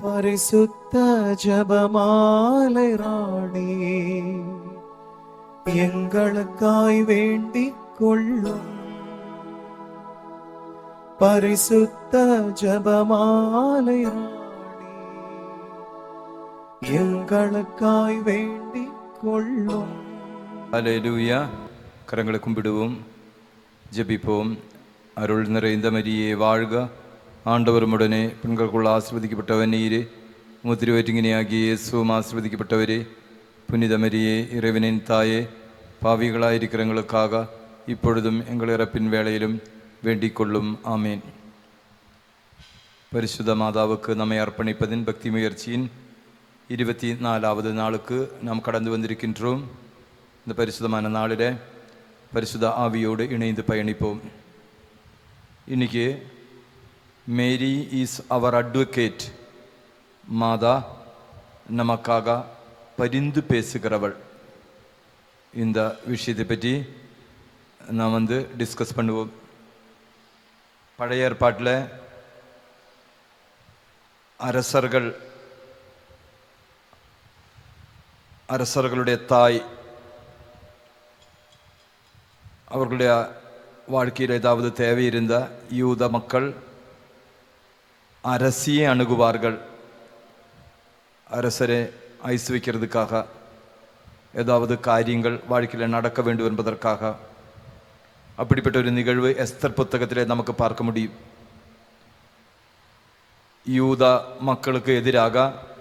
பரிசுத்த ஜெபமாலை ராணி, எங்களுக்காய் வேண்டிக் கொள்ளும். பரிசுத்த ஜெபமாலை ராணி, எங்களுக்காய் வேண்டிக் கொள்ளும். அல்லேலூயா. கரங்களை கும்பிடுவோம், ஜெபிப்போம். அருள் நிறைந்த மரியே வாழ்க, ஆண்டவரும் உடனே பெண்களுக்குள் ஆசீர்வதிக்கப்பட்டவன் நீரே. முத்திருவற்றிங்கினியாகிய இயேசுவும் ஆசீர்வதிக்கப்பட்டவரே. புனித மரியே, இறைவனின் தாயே, பாவிகளாயிருக்கிறவங்களுக்காக இப்பொழுதும் எங்கள் இறப்பின் வேளையிலும் வேண்டிக் கொள்ளும். ஆமேன். பரிசுத்த மாதாவுக்கு நம்மை அர்ப்பணிப்பதின் பக்தி முயற்சியின் 24வது நாளுக்கு நாம் கடந்து வந்திருக்கின்றோம். இந்த பரிசுத்தமான நாளில் பரிசுத்த ஆவியோடு இணைந்து பயணிப்போம். இன்னைக்கு மேரி இஸ் அவர் அட்வொகேட், மாதா நமக்காக பரிந்து பேசுகிறவள். இந்த விஷயத்தை பற்றி நாம் டிஸ்கஸ் பண்ணுவோம். பழைய ஏற்பாட்டில் அரசர்களுடைய தாய் அவர்களுடைய வாழ்க்கையில் ஏதாவது தேவை இருந்த யூத மக்கள் அரசியை அணுகுவார்கள். அரசரை ஐஸ் வைக்கிறதுக்காக, ஏதாவது காரியங்கள் வாழ்க்கையில் நடக்க வேண்டும் என்பதற்காக. அப்படிப்பட்ட ஒரு நிகழ்வு எஸ்தர் புத்தகத்திலே நமக்கு பார்க்க முடியும். யூத மக்களுக்கு எதிராக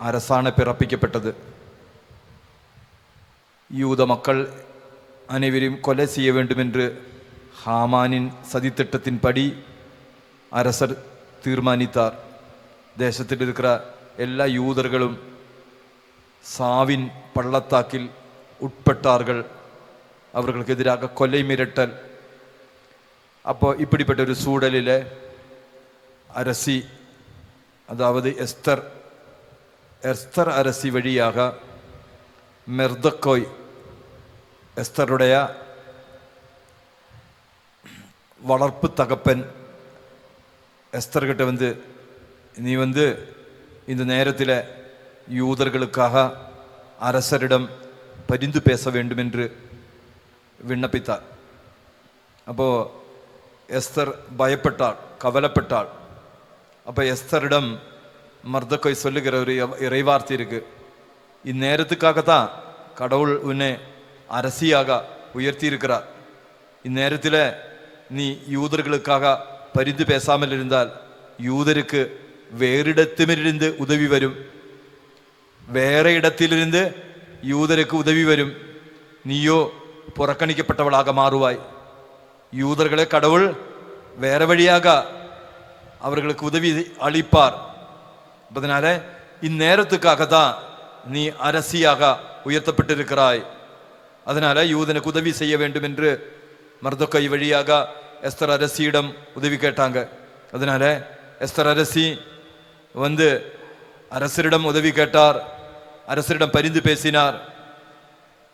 அரசாணை பிறப்பிக்கப்பட்டது. யூத மக்கள் அனைவரையும் கொலை செய்ய வேண்டும் என்று ஹாமானின் சதித்திட்டத்தின்படி அரசர் தீர்மானித்தார். தேசத்தில் இருக்கிற எல்லா யூதர்களும் சாவின் பள்ளத்தாக்கில் உட்பட்டார்கள். அவர்களுக்கு எதிராக கொலை மிரட்டல். அப்போ இப்படிப்பட்ட ஒரு சூழலில் அரசி, அதாவது எஸ்தர் அரசி வழியாக மெர்தக்கோய், எஸ்தருடைய வளர்ப்பு தகப்பன், எஸ்தர்கிட்ட நீ இந்த நேரத்தில் யூதர்களுக்காக அரசரிடம் பரிந்து பேச வேண்டும் என்று விண்ணப்பித்தார். அப்போ எஸ்தர் பயப்பட்டாள், கவலைப்பட்டாள். அப்போ எஸ்தரிடம் மர்தக்கோய் சொல்லுகிற ஒரு இறைவார்த்தை இருக்கு. இந்நேரத்துக்காகத்தான் கடவுள் உன்னை அரசியாக உயர்த்தி இருக்கிறார். இந்நேரத்தில் நீ யூதர்களுக்காக பரிந்து பேசாமல் இருந்தால் யூதருக்கு வேறிடத்திலிருந்து உதவி வரும், வேറെ இடத்திலிருந்து யூதருக்கு உதவி வரும். நீயோ புறக்கணிக்கப்பட்டவளாக மாறுவாய். யூதர்களை கடவுள் வேற வழியாக அவர்களுக்கு உதவி அளிப்பார். அதனால இந்நேரத்துக்காகத்தான் நீ அரசியாக உயர்த்தப்பட்டிருக்கிறாய். அதனால யூதனுக்கு உதவி செய்ய வேண்டும் என்று மர்தக்கோய் வழியாக எஸ்தர் அரசியிடம் உதவி கேட்டாங்க. அதனால எஸ்தர் அரசி அரசரிடம் உதவி கேட்டார், அரசரிடம் பரிந்து பேசினார்.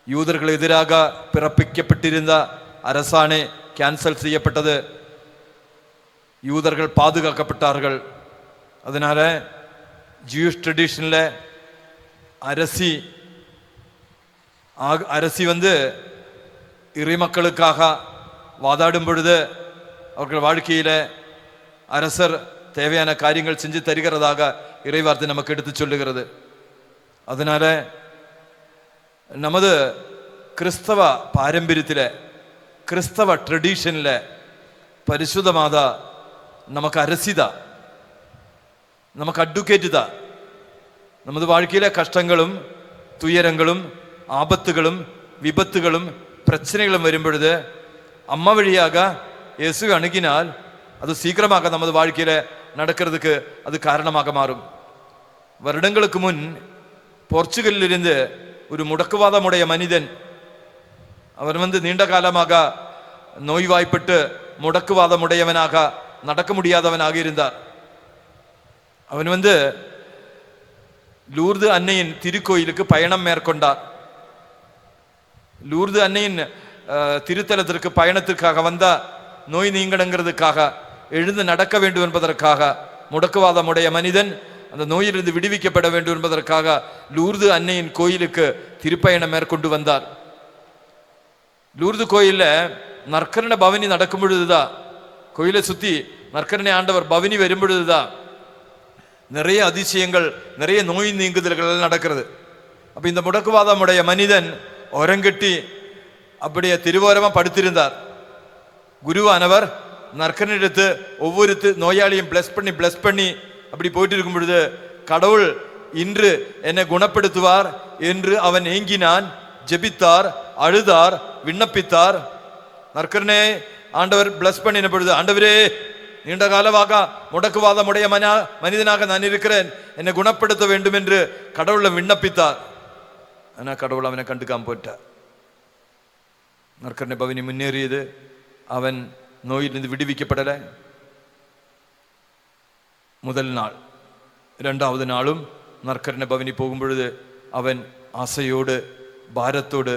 யூதர்கள் எதிராக பிறப்பிக்கப்பட்டிருந்த அரசாணை கேன்சல் செய்யப்பட்டது. யூதர்கள் பாதுகாக்கப்பட்டார்கள். அதனால ஜூயிஷ் ட்ரெடிஷன்ல அரசி இறைமக்களுக்காக வாதாடும் பொழுது அவர்கள் வாழ்க்கையில அரசர் தேவையான காரியங்கள் செஞ்சு தருகிறதாக இறைவார்த்தை நமக்கு எடுத்து சொல்லுகிறது. அதனால நமது கிறிஸ்தவ பாரம்பரியத்தில், கிறிஸ்தவ ட்ரெடிஷன்ல பரிசுத்த மாதா நமக்கு அரசிதா, நமக்கு அட்வொகேറ്റ് தான். நமது வாழ்க்கையில கஷ்டங்களும் துயரங்களும் ஆபத்துகளும் விபத்துகளும் பிரச்சனைகளும் வரும் பொழுது அம்மா வழியாக இயேசு அணுகினால் அது சீக்கிரமாக நமது வாழ்க்கையில நடக்கிறதுக்கு அது காரணமாக மாறும். வருடங்களுக்கு முன் போர்ச்சுகலில் இருந்து ஒரு முடக்குவாதமுடைய மனிதன், அவர் நீண்ட காலமாக நோய்வாய்ப்பட்டு முடக்குவாதமுடையவனாக, நடக்க முடியாதவனாக இருந்தார். அவன் லூர்து அன்னையின் திருக்கோயிலுக்கு பயணம் மேற்கொண்டார். லூர்து அன்னையின் திருத்தலத்திற்கு பயணத்திற்காக வந்த நோய் நீங்கணுங்கிறதுக்காக, எழுந்து நடக்க வேண்டும் என்பதற்காக முடக்குவாதமுடைய மனிதன் அந்த நோயிலிருந்து விடுவிக்கப்பட வேண்டும் என்பதற்காக லூர்து அன்னையின் கோயிலுக்கு திருப்பயணம் மேற்கொண்டு வந்தார். லூர்து கோயில்ல நற்கரண பவனி நடக்கும் பொழுதுதான், கோயிலை சுத்தி நற்கரணை ஆண்டவர் பவனி வரும் பொழுதுதான் நிறைய அதிசயங்கள், நிறைய நோய் நீங்குதல்கள் நடக்கிறது. அப்ப இந்த முடக்குவாதமுடைய மனிதன் ஒரங்கட்டி அப்படியே திருவோரமா படுத்திருந்தார். குருவானவர் நற்கரணை எடுத்து ஒவ்வொரு நோயாளியும் பிளஸ் பண்ணி அப்படி போயிட்டு இருக்கும் பொழுது, கடவுள் இன்று என்னை குணப்படுத்துவார் என்று அவன் ஏங்கினான், ஜெபித்தார், அழுதார், விண்ணப்பித்தார். நற்கரணை ஆண்டவர் பிளஸ் பண்ணின பொழுது, ஆண்டவரே நீண்ட காலமாக முடக்குவாதமுடைய மனிதனாக நான் இருக்கிறேன், என்னை குணப்படுத்த வேண்டும் என்று கடவுளை விண்ணப்பித்தார். ஆனா கடவுள் அவனை கண்டுக்காம போயிட்டார். நற்கரணை பவனி முன்னேறியது, அவன் நோயிலிருந்து விடுவிக்கப்படலை. முதல் நாள், இரண்டாவது நாளும் நற்கரணை பவனி போகும் பொழுது அவன் ஆசையோடு, பாரத்தோடு,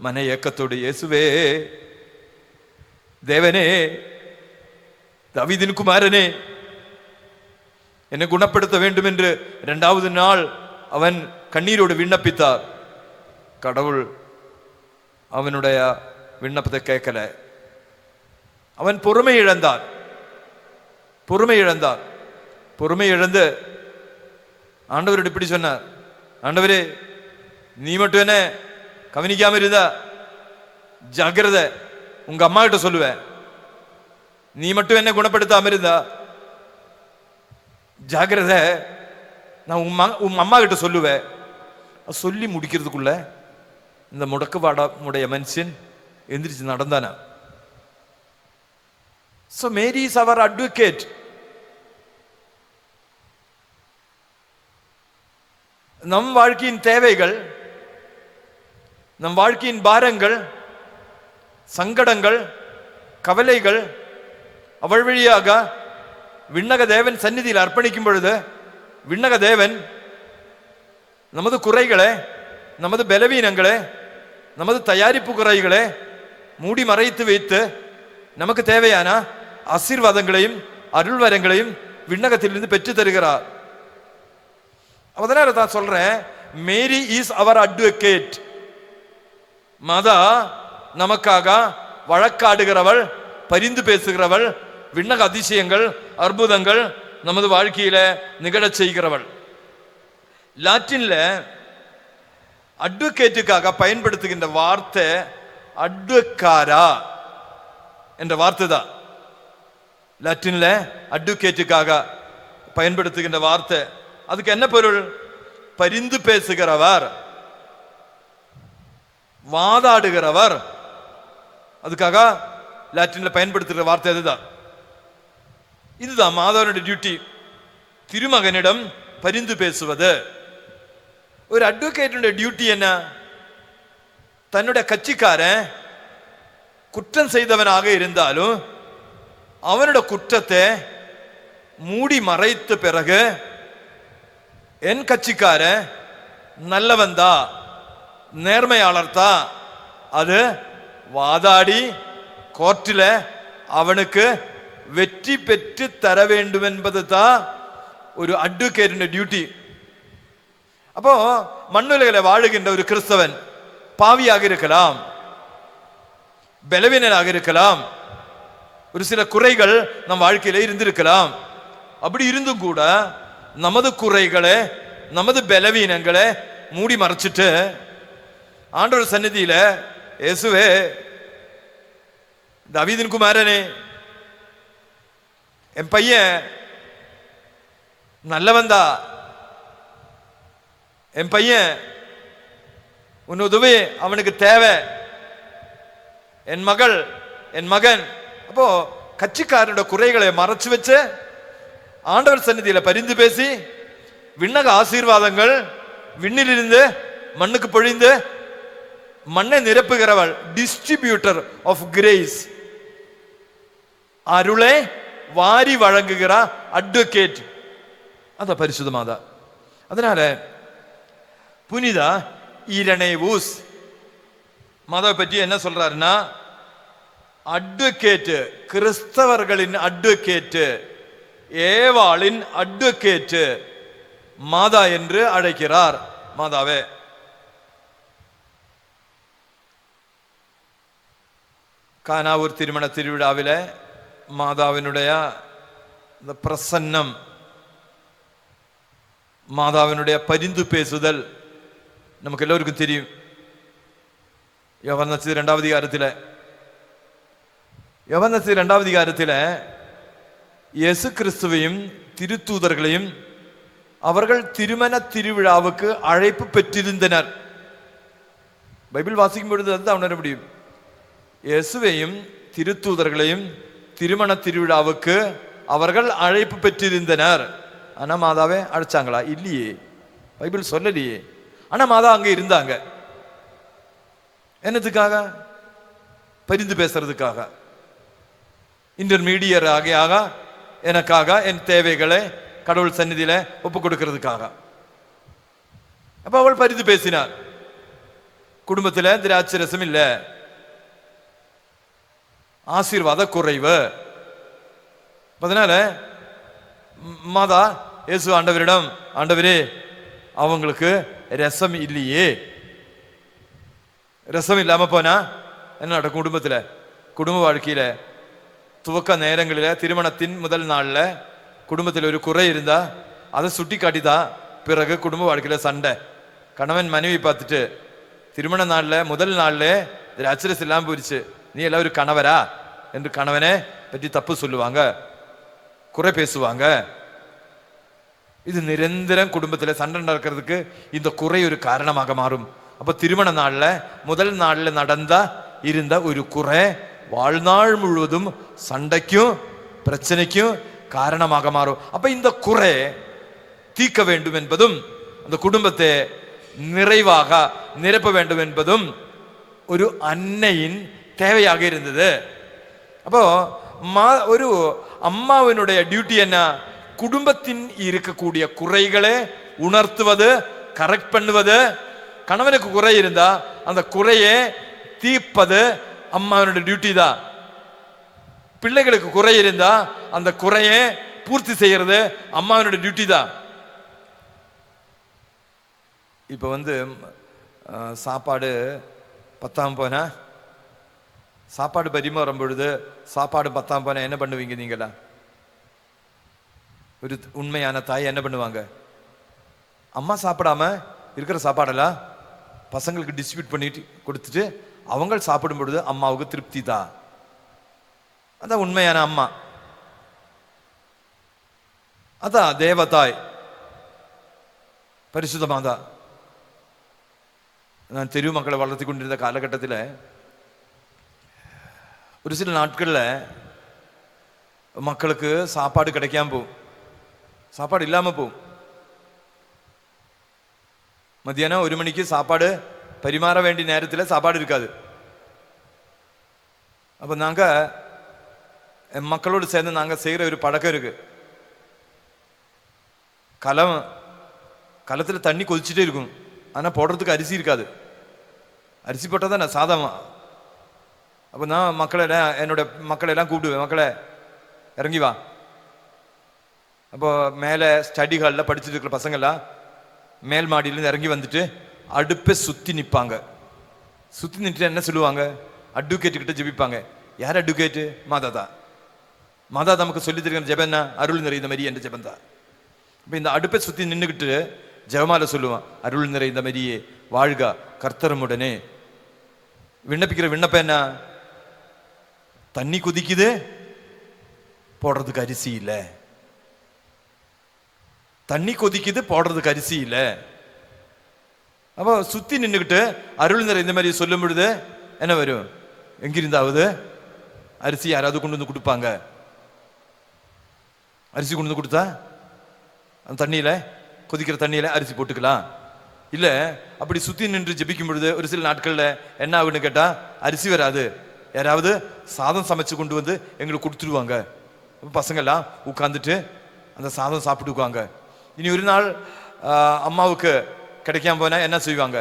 மன ஏக்கத்தோடு, இயேசுவே, தேவனே, தாவீதின் குமாரனே, என்னை குணப்படுத்த வேண்டும் என்று இரண்டாவது நாள் அவன் கண்ணீரோடு விண்ணப்பித்தார். கடவுள் அவனுடைய விண்ணப்பத்தை கேட்கல. அவன் பொறுமை இழந்தார். பொறுமை இழந்து ஆண்டவரோடு இப்படி சொன்னார், ஆண்டவரே, நீ மட்டும் என்ன கவனிக்காம இருந்தா ஜாக்கிரதை, உங்க அம்மா கிட்ட சொல்லுவேன். நீ மட்டும் என்ன குணப்படுத்தாம இருந்தா ஜாக்கிரதை, நான் உன் அம்மா கிட்ட சொல்லுவேன். சொல்லி முடிக்கிறதுக்குள்ள இந்த முடக்குவாடமுடைய மனுஷன் எந்திரிச்சு நடந்தானா. So Mary is our advocate. நம் வாழ்க்கையின் தேவைகள், நம் வாழ்க்கையின் பாரங்கள், சங்கடங்கள், கவலைகள் அவள் வழியாக விண்ணக தேவன் சந்நிதியில் அர்ப்பணிக்கும் பொழுது, விண்ணக தேவன் நமது குறைகளை, நமது பலவீனங்களை, நமது தயாரிப்பு குறைகளை மூடி மறைத்து வைத்து நமக்கு தேவையான ஆசீர்வாதங்களையும் அருள்வரங்களையும் விண்ணகத்திலிருந்து பெற்று தருகிறார். அதனால தான் சொல்றேன், மேரி இஸ் அவர் அட்வொகேட். மாதா நமக்காக வழக்காடுகிறவள், பரிந்து பேசுகிறவள், விண்ணக அதிசயங்கள், அற்புதங்கள் நமது வாழ்க்கையில நிகழச் செய்கிறவள். லாட்டின்ல அட்வொகேட்டுக்காக பயன்படுத்துகின்ற வார்த்தை அட்வொகாரா என்ற வார்த்தை தான். லாட்டின்ல அட்வொகேட்டுக்காக பயன்படுத்துகின்ற வார்த்தை, அதுக்கு என்ன பொருள்? பரிந்து பேசுகிறவர், வாதாடுகிறவர். அதுக்காக லாட்டின்ல பயன்படுத்துகிற வார்த்தை அதுதான். இதுதான் மாதாவுடைய டியூட்டி, திருமகனிடம் பரிந்து பேசுவது. ஒரு அட்வொகேட்டுடைய டியூட்டி என்ன? தன்னுடைய கட்சிக்காரன் குற்றம் செய்தவனாக இருந்தாலும் அவனுடைய குற்றத்தை மூடி மறைத்த பிறகு, என் கட்சிக்காரன் நல்லவன் தான், நேர்மையாளர் தான், அது வாதாடி கோர்ட்டில் அவனுக்கு வெற்றி பெற்று தர வேண்டும் என்பது தான் ஒரு அட்வொகேட்டின் டியூட்டி. அப்போ மண்ணுலகில வாழுகின்ற ஒரு கிறிஸ்தவன் பாவியாக இருக்கலாம், பலவீனனாக இருக்கலாம், ஒரு சில குறைகள் நம் வாழ்க்கையில இருந்திருக்கலாம். அப்படி இருந்தும் கூட நமது குறைகளை, நமது பலவீனங்களை மூடி மறைச்சிட்டு ஆண்டவர் சந்நிதியில, இயேசுவே, தாவீதின் குமாரனே, என் பையன் நல்லவன்தா, என் பையன் உன் உதவி அவனுக்கு தேவை, என் மகள், என் மகன். அப்போ கட்சிக்காரனோட குறைகளை மறைச்சு வச்சு ஆண்டவர் சந்நிதியில பரிந்து பேசி விண்ணக ஆசீர்வாதங்கள் விண்ணிலிருந்து மண்ணுக்கு பொழிந்து மண்ணை நிரப்புகிறவள், டிஸ்ட்ரிபியூட்டர் ஆஃப் கிரேஸ், அருளை வாரி வழங்குகிற அட்வொகேட், அத பரிசுத்த மாதா. அதனால புனித ஈரணேவூஸ் மாதாவை பற்றி என்ன சொல்றாருன்னா, அட்வொகேட், கிறிஸ்தவர்களின் அட்வொகேட், ஏவாளின் அட்வொகேட், மாதா என்று அழைக்கிறார். மாதாவே. கானாவூர் திருமண திருவிழாவில் மாதாவினுடைய இந்த பிரசன்னம், மாதாவினுடைய பரிந்து பேசுதல் நமக்கு எல்லோருக்கும் தெரியும். யோவான் நற்செய்தி 2ஆம் அதிகாரத்தில் இயேசு கிறிஸ்துவையும் திருத்தூதர்களையும் அவர்கள் திருமண திருவிழாவுக்கு அழைப்பு பெற்றிருந்தனர். பைபிள் வாசிக்கும் பொழுது அதுதான் உணர முடியும். இயேசுவையும் திருத்தூதர்களையும் திருமண திருவிழாவுக்கு அவர்கள் அழைப்பு பெற்றிருந்தனர். ஆனா மாதாவே அழைச்சாங்களா? இல்லையே, பைபிள் சொல்லலையே. ஆனா மாதா அங்க இருந்தாங்க. என்னதுக்காக? பரிந்து பேசுறதுக்காக, இன்டர்மீடியர் ஆக எனக்காக என் தேவைகளை கடவுள் சந்நிதியில ஒப்பு கொடுக்கிறதுக்காக. அப்ப அவள் பரிந்து பேசினார். குடும்பத்தில் திராட்சை ரசம் இல்லை, ஆசீர்வாத குறைவு. அதனால மாதா இயேசு ஆண்டவரிடம், ஆண்டவரே அவங்களுக்கு ரசம் இல்லையே, ரசம் இல்லாம போனா என்ன நடக்கும்? குடும்பத்துல, குடும்ப வாழ்க்கையில துவக்க நேரங்களில், திருமணத்தின் முதல் நாள்ல குடும்பத்தில் ஒரு குறை இருந்தா அதை சுட்டி காட்டிதான் பிறகு குடும்ப வாழ்க்கையில சண்டை. கணவன் மனைவி பார்த்துட்டு திருமண நாள்ல முதல் நாள்ல திராட்சரஸ் இல்லாம போயிடுச்சு, நீ எல்லாம் ஒரு கணவரா என்று கணவனை பற்றி தப்பு சொல்லுவாங்க, குறை பேசுவாங்க. இது நிரந்தரம் குடும்பத்தில் சண்டை நடக்கிறதுக்கு இந்த குறை ஒரு காரணமாக மாறும். அப்ப திருமண நாள்ல முதல் நாள்ல இருந்த ஒரு குறை வாழ்நாள் முழுவதும் சண்டைக்கும் பிரச்சனைக்கும் காரணமாக மாறும். அப்ப இந்த குறை தீர்க்க வேண்டும் என்பதும், அந்த குடும்பத்தை நிறைவாக நிரப்ப வேண்டும் என்பதும் ஒரு அன்னையின் தேவையாக இருந்தது. அப்போ ஒரு அம்மாவினுடைய டியூட்டி என்ன? குடும்பத்தின் இருக்கக்கூடிய குறைகளை உணர்த்துவது, கரெக்ட் பண்ணுவது. கணவனுக்கு குறை இருந்தா அந்த குறையை தீர்ப்பது அம்மாவினுடைய டியூட்டி தான். பிள்ளைகளுக்கு குறை இருந்தா அந்த குறையை பூர்த்தி செய்யறது அம்மாவினுடைய டியூட்டி தான். இப்ப சாப்பாடு பத்தாம போனா, சாப்பாடு பரிமாறும் பொழுது சாப்பாடு பத்தாம போனா என்ன பண்ணுவீங்க நீங்களா? ஒரு உண்மையான தாய் என்ன பண்ணுவாங்க? அம்மா சாப்பிடாம இருக்கிற சாப்பாடெல்லாம் பசங்களுக்கு டிஸ்ட்ரிபியூட் பண்ணிட்டு கொடுத்துட்டு அவங்க சாப்பிடும் பொழுது அம்மாவுக்கு திருப்தி தான். அதான் உண்மையான அம்மா, அதான் தேவதாய், பரிசுத்த மாதா. நான் தெரு மக்களை வளர்த்தி கொண்டிருந்த காலகட்டத்தில் ஒரு சில நாட்களில் மக்களுக்கு சாப்பாடு கிடைக்காம போகும், சாப்பாடு இல்லாம போகும். மத்தியானம் 1 மணிக்கு சாப்பாடு பரிமாற வேண்டிய நேரத்தில் சாப்பாடு இருக்காது. அப்போ நாங்கள் மக்களோடு சேர்ந்து நாங்கள் செய்கிற ஒரு பழக்கம் இருக்கு. களத்தில் தண்ணி கொதிச்சுட்டே இருக்கும், ஆனால் போடுறதுக்கு அரிசி இருக்காது. அரிசி போட்டால் தான் நான் சாதம். அப்போ நான் என்னோட மக்களெல்லாம் கூப்பிடுவேன், மக்களை இறங்கி வா. அப்போ மேலே ஸ்டடி ஹாலில் படிச்சுட்டு இருக்கிற பசங்கள்லாம் மேல் மாடியிலேருந்து இறங்கி வந்துட்டு அடுப்பை சுற்றி நிற்பாங்க. சுற்றி நின்று என்ன சொல்லுவாங்க? அட்வொகேட்டுக்கிட்ட ஜெபிப்பாங்க. யார் அட்வொகேட்டு? மாதா தான். மாதா நமக்கு சொல்லி தருகிற ஜெபம் என்ன? அருள் நிறைந்த மரியே என்ற ஜெபம் தான். இப்போ இந்த அடுப்பை சுற்றி நின்றுக்கிட்டு ஜெபமால சொல்லுவான், அருள் நிறைந்த மரியே வாழ்க கர்த்தருமுடனே. விண்ணப்பிக்கிற விண்ணப்பம் என்ன? தண்ணி கொதிக்குது, போடுறதுக்கு அரிசி இல்லை. தண்ணி கொதிக்குது, போடுறதுக்கு அரிசி இல்லை. அப்போ சுத்தி நின்றுக்கிட்டு அருள் நிறைந்த மாதிரி சொல்லும் பொழுது என்ன வரும்? எங்கிருந்தாவது அரிசி யாராவது கொண்டு வந்து கொடுப்பாங்க. அரிசி கொண்டு வந்து கொடுத்தா அந்த தண்ணியில, கொதிக்கிற தண்ணியில அரிசி போட்டுக்கலாம். இல்ல அப்படி சுத்தி நின்று ஜெபிக்கும் பொழுது ஒரு சில நாட்கள்ல என்ன ஆகுன்னு கேட்டா அரிசி வராது, யாராவது சாதம் சமைச்சு கொண்டு வந்து எங்களுக்கு கொடுத்துருவாங்க. பசங்கள்லாம் உட்காந்துட்டு அந்த சாதம் சாப்பிட்டுக்குவாங்க. இனி ஒரு நாள் அம்மாவுக்கு கிடைக்காம போனா என்ன செய்வாங்க?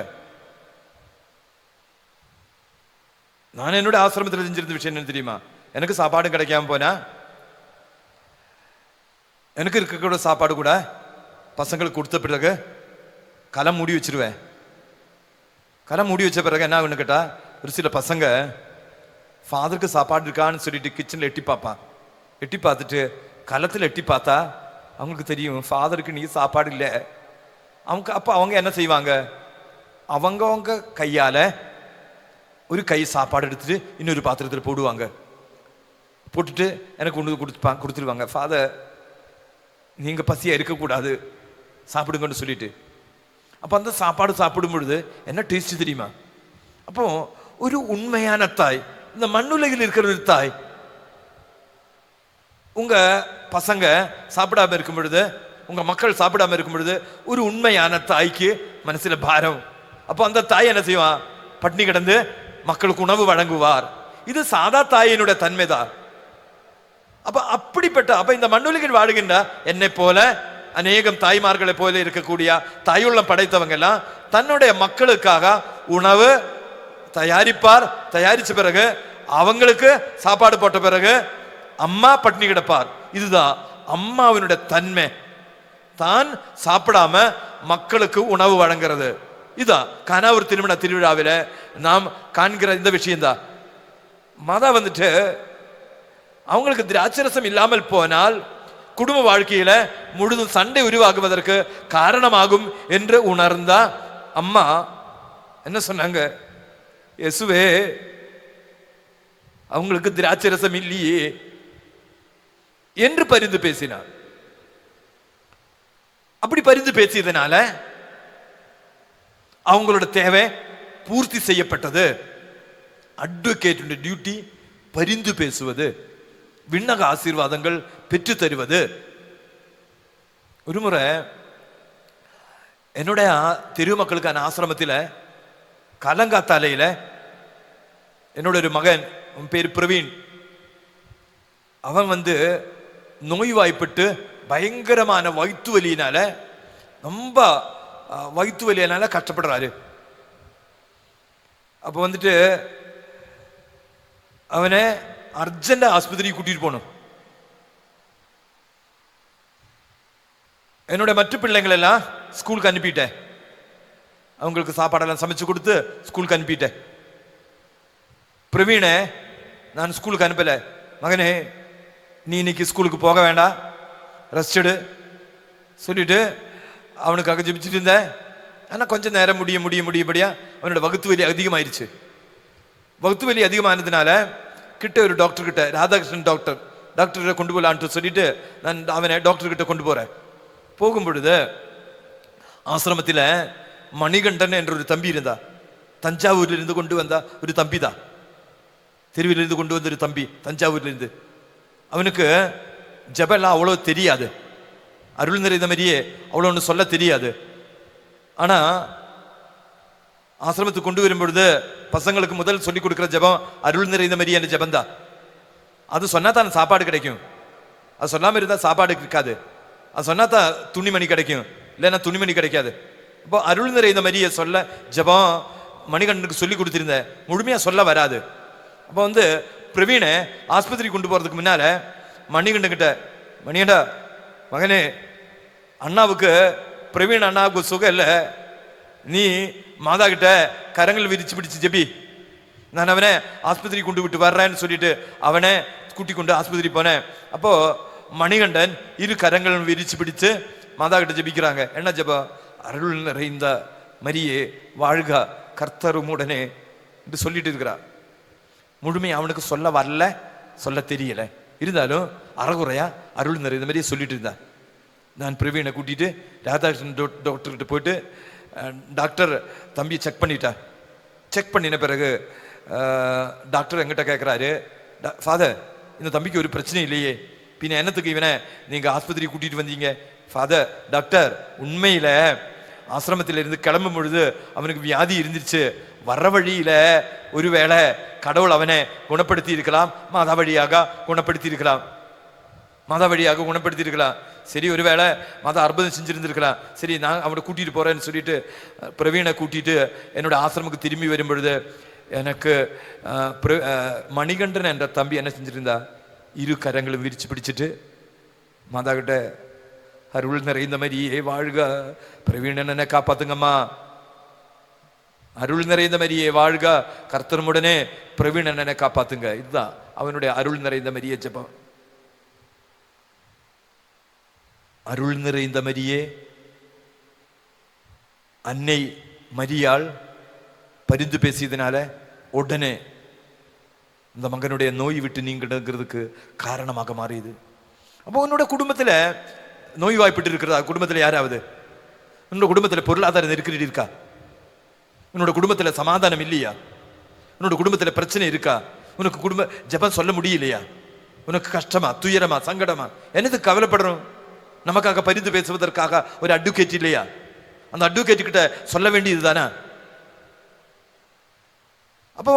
நான் என்னோட ஆசிரமத்தில் செஞ்சிருந்த விஷயம் என்ன தெரியுமா? எனக்கு சாப்பாடு கிடைக்காம போனா எனக்கு இருக்கக்கூட சாப்பாடு கூட பசங்களுக்கு கொடுத்த பிறகு கலை மூடி வச்சிருவேன். கலை மூடி வச்ச பிறகு என்ன ஆகுன்னு கேட்டா, ஒரு சில பசங்க ஃபாதருக்கு சாப்பாடு இருக்கான்னு சொல்லிட்டு கிச்சனில் எட்டி பார்ப்பான். எட்டி பார்த்துட்டு களத்தில் எட்டி பார்த்தா அவங்களுக்கு தெரியும் ஃபாதருக்கு நீ சாப்பாடு இல்லை. அப்போ அவங்க என்ன செய்வாங்க, அவங்க கையால் ஒரு கை சாப்பாடு எடுத்துட்டு இன்னொரு பாத்திரத்தில் போடுவாங்க. போட்டுட்டு எனக்கு கொண்டு கொடுத்துருவாங்க. ஃபாதர் நீங்கள் பசியாக இருக்கக்கூடாது, சாப்பிடுங்கன்னு சொல்லிட்டு. அப்போ அந்த சாப்பாடு சாப்பிடும் பொழுது என்ன டேஸ்ட் தெரியுமா? அப்போ ஒரு உண்மையான தாய், இந்த மண்ணுலகில் இருக்கிற ஒரு தாய், உங்க பசங்க சாப்பிடாம இருக்கும் பொழுது, உங்க மக்கள் சாப்பிடாம இருக்கும் பொழுது ஒரு உண்மையான தாய்க்கு மனசுல பாரம். அப்போ அந்த தாய் என்ன செய்வான், பட்னி கிடந்து மக்களுக்கு உணவு வழங்குவார். இது சாதா தாயினுடைய தன்மைதான். அப்ப இந்த மண்ணுலகில் வாழுகின்ற என்னை போல அநேகம் தாய்மார்களை போல இருக்கக்கூடிய தாயுள்ளம் படைத்தவங்க எல்லாம் தன்னுடைய மக்களுக்காக உணவு தயாரிப்பார். தயாரிச்ச பிறகு அவங்களுக்கு சாப்பாடு போட்ட பிறகு அம்மா பட்னி கிடப்பார். இதுதான் அம்மாவினுடைய தன்மை. தான் சாப்பிடாம மக்களுக்கு உணவு வழங்குறது. இதுதான் கானாவூர் திருமண திருவிழாவில் நாம் காண்கிற இந்த விஷயம்தான். மாதா வந்துட்டு அவங்களுக்கு திராட்சரசம் இல்லாமல் போனால் குடும்ப வாழ்க்கையில முழுதும் சண்டை உருவாகுவதற்கு காரணமாகும் என்று உணர்ந்தா அம்மா என்ன சொன்னாங்க, இயேசுவே அவங்களுக்கு திராட்சரசம் இல்லையே என்று பரிந்து பேசினார். அப்படி பரிந்து பேசியதனால அவங்களோட தேவை பூர்த்தி செய்யப்பட்டது. அட்வொகேட் டியூட்டி பரிந்து பேசுவது, விண்ணக ஆசீர்வாதங்கள் பெற்று தருவது. ஒரு முறை என்னுடைய தெரு மக்களுக்கான ஆசிரமத்தில் கலங்காத்தாலையில் என்னோட ஒரு மகன், பேர் பிரவீன், அவன் நோய்வாய்ப்பட்டு பயங்கரமான வயிற்று வலியினால, ரொம்ப வயிற்று வலியினால கஷ்டப்படுறாரு. அப்போ அவனை அர்ஜென்டா ஆஸ்பத்திரிக்கு கூட்டிட்டு போகணும். என்னோட மற்ற பிள்ளைங்கள் எல்லாம் ஸ்கூலுக்கு அனுப்பிட்டேன். அவங்களுக்கு சாப்பாடெல்லாம் சமைச்சு கொடுத்து ஸ்கூலுக்கு அனுப்பிட்டேன். பிரவீனை நான் ஸ்கூலுக்கு அனுப்பல. மகனே நீ இன்னைக்கு ஸ்கூலுக்கு போக வேண்டாம், ரெஸ்ட் எடு சொல்லிட்டு அவனுக்காக ஜெபிச்சுட்டு இருந்தேன். ஆனால் கொஞ்சம் நேரம் முடியபடியா அவனோட வகுத்து வலி அதிகமாயிருச்சு. வகுத்து வலி அதிகமானதுனால கிட்ட ஒரு டாக்டர் கிட்ட, ராதாகிருஷ்ணன் டாக்டர் கொண்டு போகலான்ட்டு சொல்லிட்டு நான் அவனை டாக்டர் கிட்ட கொண்டு போறேன். போகும் பொழுது ஆசிரமத்தில் மணிகண்டன் என்ற ஒரு தம்பி இருந்தா. தஞ்சாவூர்ல இருந்து கொண்டு வந்தா ஒரு தம்பி தான். தெருவிலிருந்து கொண்டு வந்த ஒரு தம்பி தஞ்சாவூர்ல இருந்து. அவனுக்கு ஜபெல்லாம் அவ்வளோ தெரியாது, அருள் நிறைந்த மாதிரியே அவ்வளோ ஒன்று சொல்ல தெரியாது. ஆனா ஆசிரமத்துக்கு கொண்டு வரும் பொழுது பசங்களுக்கு முதல் சொல்லி கொடுக்குற ஜபம் அருள் நிறைந்த மாதிரி என்ற ஜபம் தான். அது சொன்னா தான் சாப்பாடு கிடைக்கும், அது சொல்லாம இருந்தா சாப்பாடு இருக்காது. அது சொன்னா தான் துணிமணி கிடைக்கும், இல்லைன்னா துணிமணி கிடைக்காது. இப்போ அருள் நிறைந்த மாதிரியே சொல்ல ஜபம் மணிகண்டனுக்கு சொல்லி கொடுத்திருந்தேன், முழுமையா சொல்ல வராது. அப்போ பிரவீனை ஆஸ்பத்திரி கொண்டு போறதுக்கு முன்னால மணிகண்டன் கிட்ட, மணிகண்டா மகனே, அண்ணாவுக்கு பிரவீன் அண்ணாவுக்கு சுகம் இல்லை, நீ மாதா கிட்ட கரங்கள் விரிச்சு பிடிச்சு ஜெபி, நான் அவனை ஆஸ்பத்திரி கொண்டு விட்டு வர்றேன்னு சொல்லிட்டு அவனை கூட்டி கொண்டு ஆஸ்பத்திரி போனேன். அப்போ மணிகண்டன் இரு கரங்களும் விரிச்சு பிடிச்சு மாதா கிட்ட ஜெபிக்கிறாங்க. என்ன ஜெபம்? அருள் நிறைந்த மரியே வாழ்க கர்த்தரும் உடனே என்று சொல்லிட்டு இருக்கிறார். முழுமை அவனுக்கு சொல்ல வரல, சொல்ல தெரியல, இருந்தாலும் அறகுறையா அருள் நிறைந்த மாதிரியே சொல்லிட்டு இருந்தான். நான் பிரவீனை கூட்டிட்டு ராதாகிருஷ்ணன் டாக்டர்கிட்ட போயிட்டு, டாக்டர் தம்பியை செக் பண்ணிட்டார். செக் பண்ணின பிறகு டாக்டர் எங்கிட்ட கேட்குறாரு, ஃபாதர் இந்த தம்பிக்கு ஒரு பிரச்சனை இல்லையே, பின்ன என்னத்துக்கு இவனை நீங்கள் ஆஸ்பத்திரி கூட்டிகிட்டு வந்தீங்க? ஃபாதர், டாக்டர் உண்மையில் ஆசிரமத்தில் இருந்து கிளம்பும் பொழுது அவனுக்கு வியாதி இருந்துச்சு, வர்ற வழியில் ஒருவேளை கடவுள் அவனை குணப்படுத்தி இருக்கலாம், மாதா வழியாக குணப்படுத்தி இருக்கலாம். சரி, ஒருவேளை மாதா அற்புதம் செஞ்சிருந்திருக்கலாம். சரி, நான் அவனை கூட்டிட்டு போறேன்னு சொல்லிட்டு பிரவீனை கூட்டிட்டு என்னோட ஆசிரமுக்கு திரும்பி வரும் பொழுது எனக்கு மணிகண்டன் என்ற தம்பி என்ன செஞ்சிருந்தா, இரு கரங்களும் விரிச்சு பிடிச்சிட்டு மாதா கிட்ட அருள் நிறைந்த மரியே வாழ்க, பிரவீணனை காப்பாத்துங்கம்மா. அருள் நிறைந்த மரியே வாழ்க, கர்த்தருமுடனே பிரவீணனை காப்பாத்துங்க. இதுதான் அவனுடைய அருள் நிறைந்த மரியே ஜெபம். அருள் நிறைந்த மரியே, அன்னை மரியாள் பரிந்து பேசியதுனால உடனே இந்த மகனுடைய நோய் விட்டு நீங்கிறதுக்கு காரணமாக மாறியது. அப்போ உன்னோட குடும்பத்தில் நோய் வாய்ப்பிட்டு இருக்கிறதா? குடும்பத்தில் யாராவது உன்னோட குடும்பத்தில் பொருளாதார நெருக்கடி இருக்கா? உன்னோட குடும்பத்தில் சமாதானம் இல்லையா? உன்னோட குடும்பத்தில் பிரச்சனை இருக்கா? உனக்கு குடும்ப ஜெபம் சொல்ல முடியலையா? உனக்கு கஷ்டமா, துயரமா, சங்கடமா? என்னது கவலைப்படுறோம்? நமக்காக பரிந்து பேசுவதற்காக ஒரு அட்வொகேட் இல்லையா? அந்த அட்வொகேட் கிட்ட சொல்ல வேண்டியது தானே. அப்ப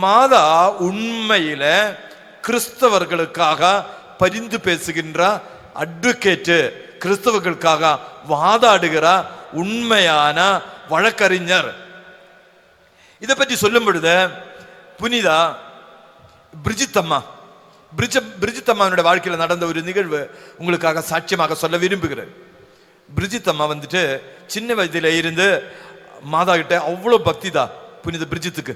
மாதா உண்மையில கிறிஸ்தவர்களுக்காக பரிந்து பேசுகின்ற அட்வொகேட், கிறிஸ்தவர்களுக்காக வாதாடுகிற உண்மையான வழக்கறிஞர். இதை பற்றி சொல்லும் பொழுது புனிதா பிரிஜித் அம்மாவுடைய வாழ்க்கையில் நடந்த ஒரு நிகழ்வு உங்களுக்காக சாட்சியமாக சொல்ல விரும்புகிறேன். பிரிஜித் அம்மா சின்ன வயதில இருந்து மாதா கிட்ட அவ்வளோ பக்தி தான். புனித பிரிஜித்துக்கு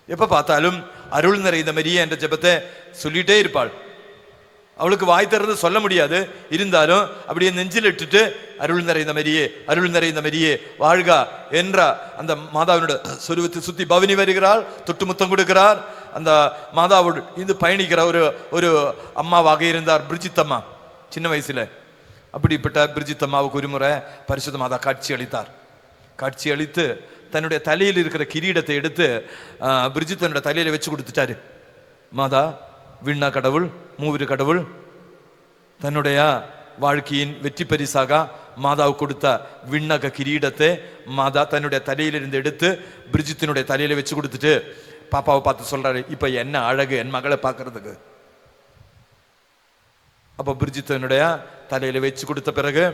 எப்ப பார்த்தாலும் அருள் நிறைந்த மரியே என்ற ஜெபத்தை சொல்லிட்டே இருப்பாள். அவளுக்கு வாய் திறந்து சொல்ல முடியாது, இருந்தாலும் அப்படியே நெஞ்சில் இட்டுட்டு அருள் நிறைந்த மரியே, அருள் நிறைந்த மரியே வாழ்க என்ற அந்த மாதாவினோட சொருவத்தை சுத்தி பவனி வருகிறாள், தொட்டு முத்தம் கொடுக்கிறார். அந்த மாதாவோடு இது பயணிக்கிற ஒரு அம்மாவாக இருந்தார் பிரிஜித் அம்மா சின்ன வயசுல. அப்படிப்பட்ட பிரிஜித் அம்மாவுக்கு ஒரு முறை பரிசுத்த மாதா காட்சி அளித்தார். காட்சி அளித்து தன்னுடைய தலையில் இருக்கிற கிரீடத்தை எடுத்து பிரிஜித்தனுடைய தலையில வச்சு கொடுத்துட்டாரு. மாதா விண்ணா கடவுள், மூவிரு கடவுள், தன்னுடைய வாழ்க்கையின் வெற்றி பரிசாக மாதாவுக்கு கொடுத்த விண்ணக கிரீடத்தை மாதா தன்னுடைய தலையிலிருந்து எடுத்து பிரிஜித்தினுடைய தலையில வச்சு கொடுத்துட்டு பாப்பாவை பார்த்து சொல்றாரு, இப்ப என்ன அழகு என் மகளை பார்க்கறதுக்கு. அப்ப பிரிஜித்தனுடைய தலையில வச்சு கொடுத்த பிறகு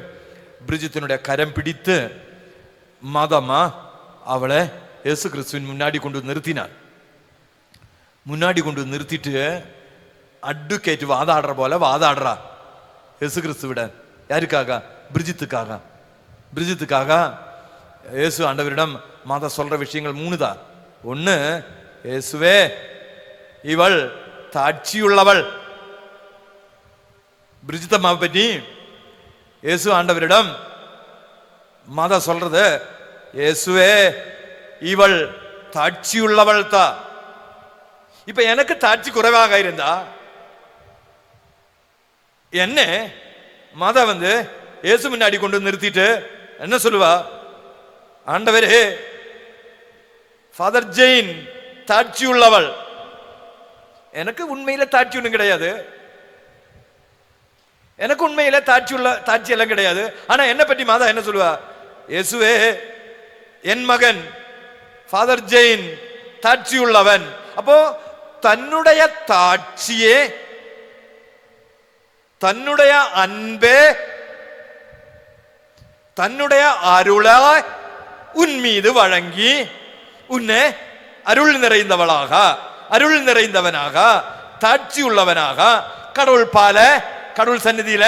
பிரிஜித்தனுடைய கரம் பிடித்து மாதாமா அவளை இயேசு கிறிஸ்துவின் முன்னாடி கொண்டு நிறுத்தினார். முன்னாடி கொண்டு நிறுத்திட்டு அட்வொகேட் வாதாடுற போல வாதாடுறா இயேசு கிறிஸ்துவிட. யாருக்காக? பிரிஜித்துக்காக. பிரிஜித்துக்காக இயேசு ஆண்டவரிடம் மாதா சொல்ற விஷயங்கள் 3 தான். 1, இயேசுவே இவள் தாட்சியுள்ளவள். பிரிஜித்தம்மாவை பற்றி இயேசு ஆண்டவரிடம் மாதா சொல்றது, இயேசுவே இவள் தாட்சியுள்ளவள் தான். இப்ப எனக்கு தாட்சி குறைவாக இருந்தா என்ன மாதா இயேசு முன்னாடி கொண்டு நிறுத்திட்டு என்ன சொல்லுவா? ஆண்டவரே, ஃபாதர் ஜெயின் தாட்சி உள்ளவள். எனக்கு உண்மையில தாட்சி ஒண்ணும் கிடையாது, எனக்கு உண்மையில தாட்சி எல்லாம் கிடையாது. ஆனா என்ன பற்றி மாதா என்ன சொல்லுவா? இயேசுவே என் மகன் ஃபாதர் ஜெயின் தாட்சி உள்ளவன். அப்போ தன்னுடைய தாட்சியே, தன்னுடைய அன்பே, தன்னுடைய அருளை உன் மீது வழங்கி உன்னை அருள் நிறைந்தவளாக, அருள் நிறைந்தவனாக, தாட்சி உள்ளவனாக கடவுள் பால, கடவுள் சந்நிதியில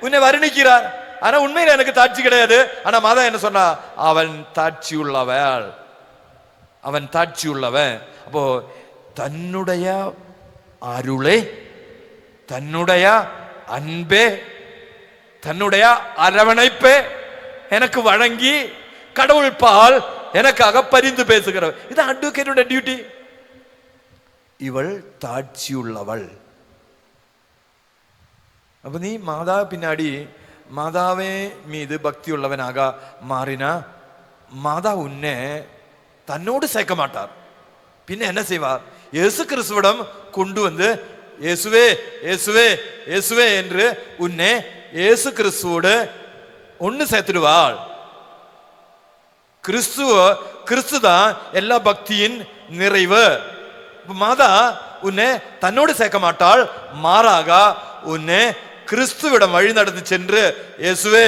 உன்னை வர்ணிக்கிறார். ஆனா உண்மையில எனக்கு தாட்சி கிடையாது. ஆனா மாதா என்ன சொன்னா? அவன் தாட்சி உள்ளவள், அவன் தாட்சி உள்ளவன். அப்போ தன்னுடைய அருளை, தன்னுடைய அன்பே, தன்னுடைய அரவணைப்பே எனக்கு வழங்கி கடவுள் பால் எனக்காக பரிந்து பேசுகிறவள். இது அட்வொகேட்டோட டியூட்டி. இவள் தாட்சி உள்ளவள். அப்ப நீ மாதா பின்னாடி மாதாவே மீது பக்தி உள்ளவனாக மாறினா மாதா உன்னை தன்னோடு சேர்க்க மாட்டார். பின்ன என்ன செய்வார்? இயேசு கிறிஸ்துவிடம் கொண்டு இயேசுவே இயேசுவே இயேசுவே என்று உன்னை இயேசு கிறிஸ்துவோடு ஒன்னு சேர்த்துடுவாள். கிறிஸ்து தான் எல்லா பக்தியின் நிறைவு. மாதா உன்னை தன்னோடு சேர்க்க மாட்டாள், மாறாக உன்னை கிறிஸ்துவிடம் வழி நடந்து சென்று இயேசுவே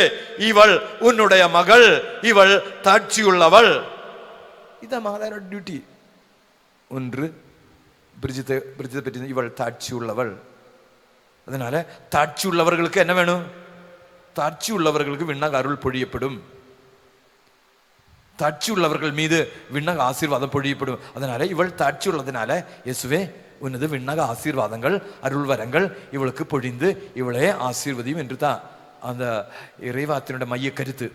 இவள் உன்னுடைய மகள், இவள் தாட்சியுள்ளவள். இதான் மாதாவோட டியூட்டி. 1 பிரிஜித்தை பற்றி இவள் தாட்சி உள்ளவள். அதனால தாட்சி உள்ளவர்களுக்கு என்ன வேணும்? தாட்சி உள்ளவர்களுக்கு விண்ணக அருள் பொழியப்படும். தாட்சி உள்ளவர்கள் மீது விண்ணக ஆசீர்வாதம் பொழியப்படும். அதனால இவள் தாட்சி உள்ளதுனால இயேசுவே உனது விண்ணக ஆசீர்வாதங்கள் அருள் வரங்கள் இவளுக்கு பொழிந்து இவளே ஆசீர்வதியும் என்று தான் அந்த இறைவாத்தினுடைய மைய கருத்து.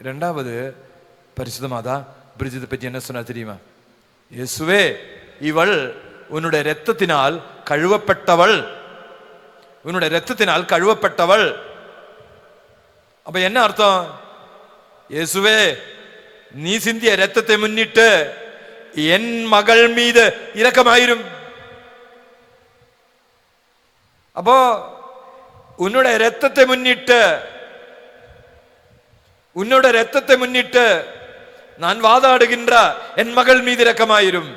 இரண்டாவது, பரிசுத்த மாதா பிரிஜித்தை பற்றி என்ன சொன்னா தெரியுமா? இயேசுவே இவள் உன்னுடைய இரத்தத்தினால் கழுவப்பட்டவள், உன்னுடைய இரத்தத்தினால் கழுவப்பட்டவள். அப்ப என்ன அர்த்தம்? இயேசுவே நீ சிந்திய இரத்தத்தை முன்னிட்டு என் மகள் மீது இரக்கமாயிரும். அப்போ உன்னுடைய இரத்தத்தை முன்னிட்டு நான் வாதாடுகின்ற என் மகள் மீது இரக்கமாயிரும்.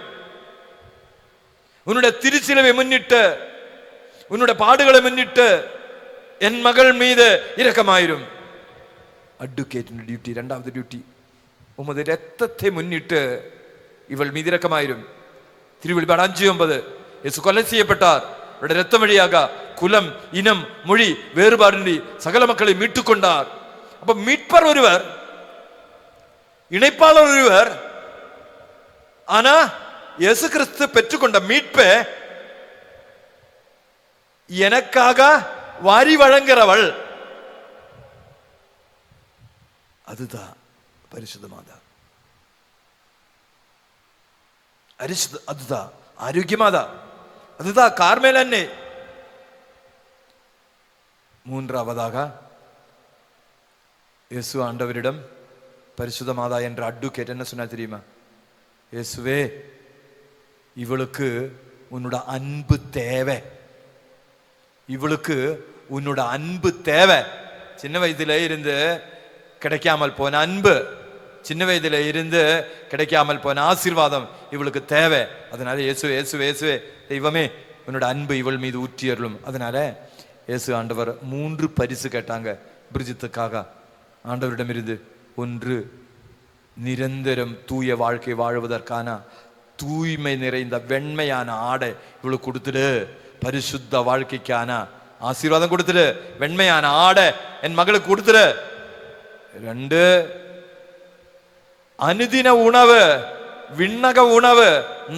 உன்னுடைய திருச்சிலுவை முன்னிட்டு, உன்னுடைய பாடுகளை முன்னிட்டு என் மகள் மீது இரக்கமாயிரும். அட்வொகேட்டின் டியூட்டி, இரண்டாவது டியூட்டி. உமது இரத்தத்தை முன்னிட்டு இவள் மீது இரக்கமாயிரும். திருவெளிப்பாடு 5:9 இயேசு கொலை செய்யப்பட்டார். இரத்தம் வழியாக குலம், இனம், மொழி வேறுபாடின்றி சகல மக்களை மீட்டுக் கொண்டார். அப்ப மீட்பர் ஒருவர், இணைப்பாளர் ஒருவர். ஆனா இயேசு கிறிஸ்து பெற்றுக்கொண்ட மீட்பை எனக்காக வாரி வழங்குறவள். அதுதான் பரிசுத்த மாதா. அதுதான் ஆரோக்கியமாதா. அதுதான் கார்மேல் அன்னை. மூன்றாவதாக இயேசு ஆண்டவரிடம் பரிசுத்த மாதா என்ற அட்வொகேட் என்ன சொன்னா தெரியுமா? இயேசுவே இவளுக்கு உன்னோட அன்பு தேவை, இவளுக்கு உன்னோட அன்பு தேவை. சின்ன வயதுல இருந்து கிடைக்காமல் போன அன்பு, சின்ன வயதுல இருந்து கிடைக்காமல் போன ஆசீர்வாதம் இவளுக்கு தேவை. அதனால இயேசுவே இயேசுவே இயேசுவே தெய்வமே உன்னோட அன்பு இவள் மீது ஊற்றியருளும். அதனால இயேசு ஆண்டவர் 3 பரிசு கேட்டாங்க பிரிஜித்துக்காக ஆண்டவரிடமிருந்து. 1, நிரந்தரம் தூய வாழ்க்கை வாழ்வதற்கான தூய்மை நிறைந்த வெண்மையான ஆடை இவளுக்கு கொடுத்துடு. பரிசுத்த வாழ்க்கைக்கான ஆசீர்வாதம் கொடுத்துடு. வெண்மையான ஆடை என் மகளுக்கு கொடுத்துடு. 2, அனுதின உணவு, விண்ணக உணவு,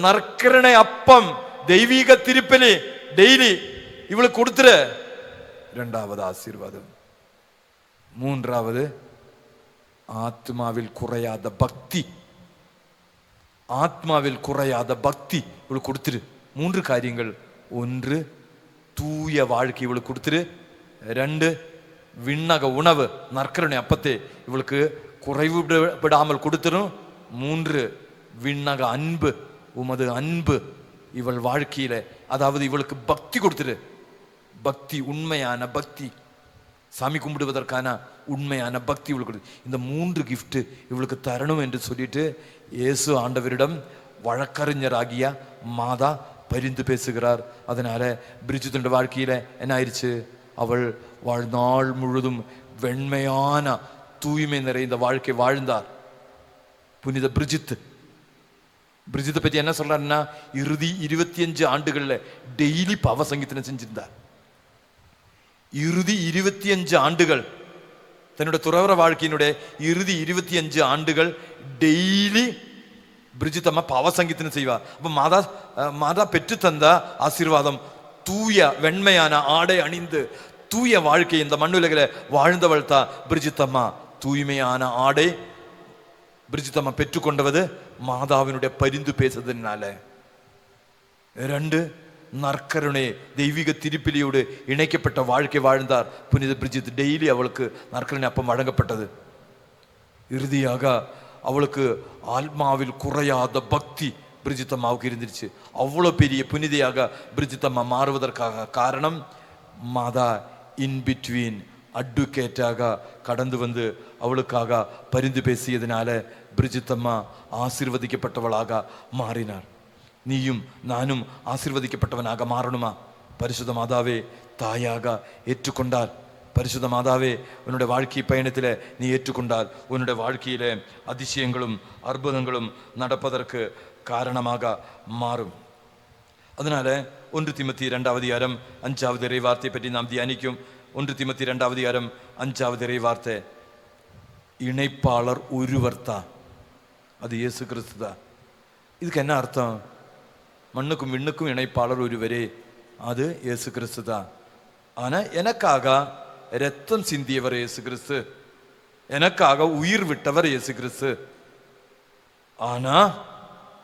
நற்கருணை அப்பம், தெய்வீக திருப்பலி டெய்லி இவளுக்கு கொடுத்துரு. 2வது ஆசீர்வாதம். 3வது ஆத்மாவில் குறையாத பக்தி, ஆத்மாவில் குறையாத பக்தி இவளுக்கு கொடுத்துரு. 3 காரியங்கள். 1, தூய வாழ்க்கை இவளுக்கு கொடுத்துரு. 2, விண்ணக உணவு, நற்கருணை அப்பத்தை இவளுக்கு குறைவு விடாமல் கொடுத்துரும். 3, விண்ணக அன்பு, உமது அன்பு இவள் வாழ்க்கையில, அதாவது இவளுக்கு பக்தி கொடுத்துரு. பக்தி, உண்மையான பக்தி, சாமி கும்பிடுவதற்கான உண்மையான பக்தி இவளுக்கு கொடுத்து. இந்த 3 கிஃப்ட் இவளுக்கு தரணும் என்று சொல்லிட்டு இயேசு ஆண்டவரிடம் வழக்கறிஞராகிய மாதா பரிந்து பேசுகிறார். அதனால பிரிஜித்துடைய வாழ்க்கையில என்ன ஆயிடுச்சு? அவள் வாழ்நாள் முழுதும் வெண்மையான தூய்மை நிறைந்த வாழ்க்கை வாழ்ந்தார் புனித பிரிஜித். பிரிஜித்தை பத்தி என்ன சொல்றாருன்னா, இறுதி 25 ஆண்டுகள்ல டெய்லி பாவ சங்கீதனை செஞ்சிருந்தார். இறுதி 25 ஆண்டுகள், தன்னுடைய துறவர வாழ்க்கையினுடைய இறுதி 25 ஆண்டுகள் டெய்லி பிரிஜித் அம்மா பாவ சங்கீதனை செய்வா. அப்ப மாதா பெற்று தந்த ஆசீர்வாதம், தூய வெண்மையான ஆடை அணிந்து தூய வாழ்க்கை இந்த மண்ணுலகில வாழ்ந்தவள் தான் பிரிஜித் அம்மா. தூய்மையான ஆடை பிரிஜித் அம்மா பெற்றுக்கொண்டவது மாதாவினுடைய பரிந்து பேசுறதுனால. 2, நற்கருணை தெய்வீக திருப்பிலியோடு இணைக்கப்பட்ட வாழ்க்கை வாழ்ந்தார் புனித பிரிஜித். டெய்லி அவளுக்கு நற்கருணை அப்பம் வழங்கப்பட்டது. இறுதியாக அவளுக்கு ஆத்மாவில் குறையாத பக்தி பிரிஜித் அம்மாவுக்கு இருந்துருச்சு. அவ்வளோ பெரிய புனிதையாக பிரிஜித் அம்மா மாறுவதற்காக காரணம் மாதா இன் பிட்வீன் அட்வொகேட்டாக கடந்து வந்து அவளுக்காக பரிந்து பேசியதுனால பிரிஜித் அம்மா ஆசீர்வதிக்கப்பட்டவளாக மாறினார். நீயும் நானும் ஆசீர்வதிக்கப்பட்டவனாக மாறணுமா? பரிசுத்த மாதாவே தாயாக ஏற்றுக்கொண்டார். பரிசுத்த மாதாவே உன்னுடைய வாழ்க்கை பயணத்தில் நீ ஏற்றுக்கொண்டால் உன்னுடைய வாழ்க்கையில அதிசயங்களும் அற்புதங்களும் நடப்பதற்கு காரணமாக மாறும். அதனால 1 தீமோத்தேயு 2வது அதிகாரம் 5வது இறைவார்த்தை பற்றி நாம் தியானிக்கும் 1 தீமோத்தேயு 2வது அதிகாரம் 5வது இறை வார்த்தை, இணைப்பாளர் ஒருவர் தான், அது இயேசு கிறிஸ்து தான். இதுக்கு என்ன அர்த்தம்? மண்ணுக்கும் விண்ணுக்கும் இணைப்பாளர் ஒருவரே, அது இயேசு கிறிஸ்து தான். ஆனா எனக்காக ரத்தம் சிந்தியவர் இயேசு கிறிஸ்து, எனக்காக உயிர் விட்டவர் இயேசு கிறிஸ்து. ஆனா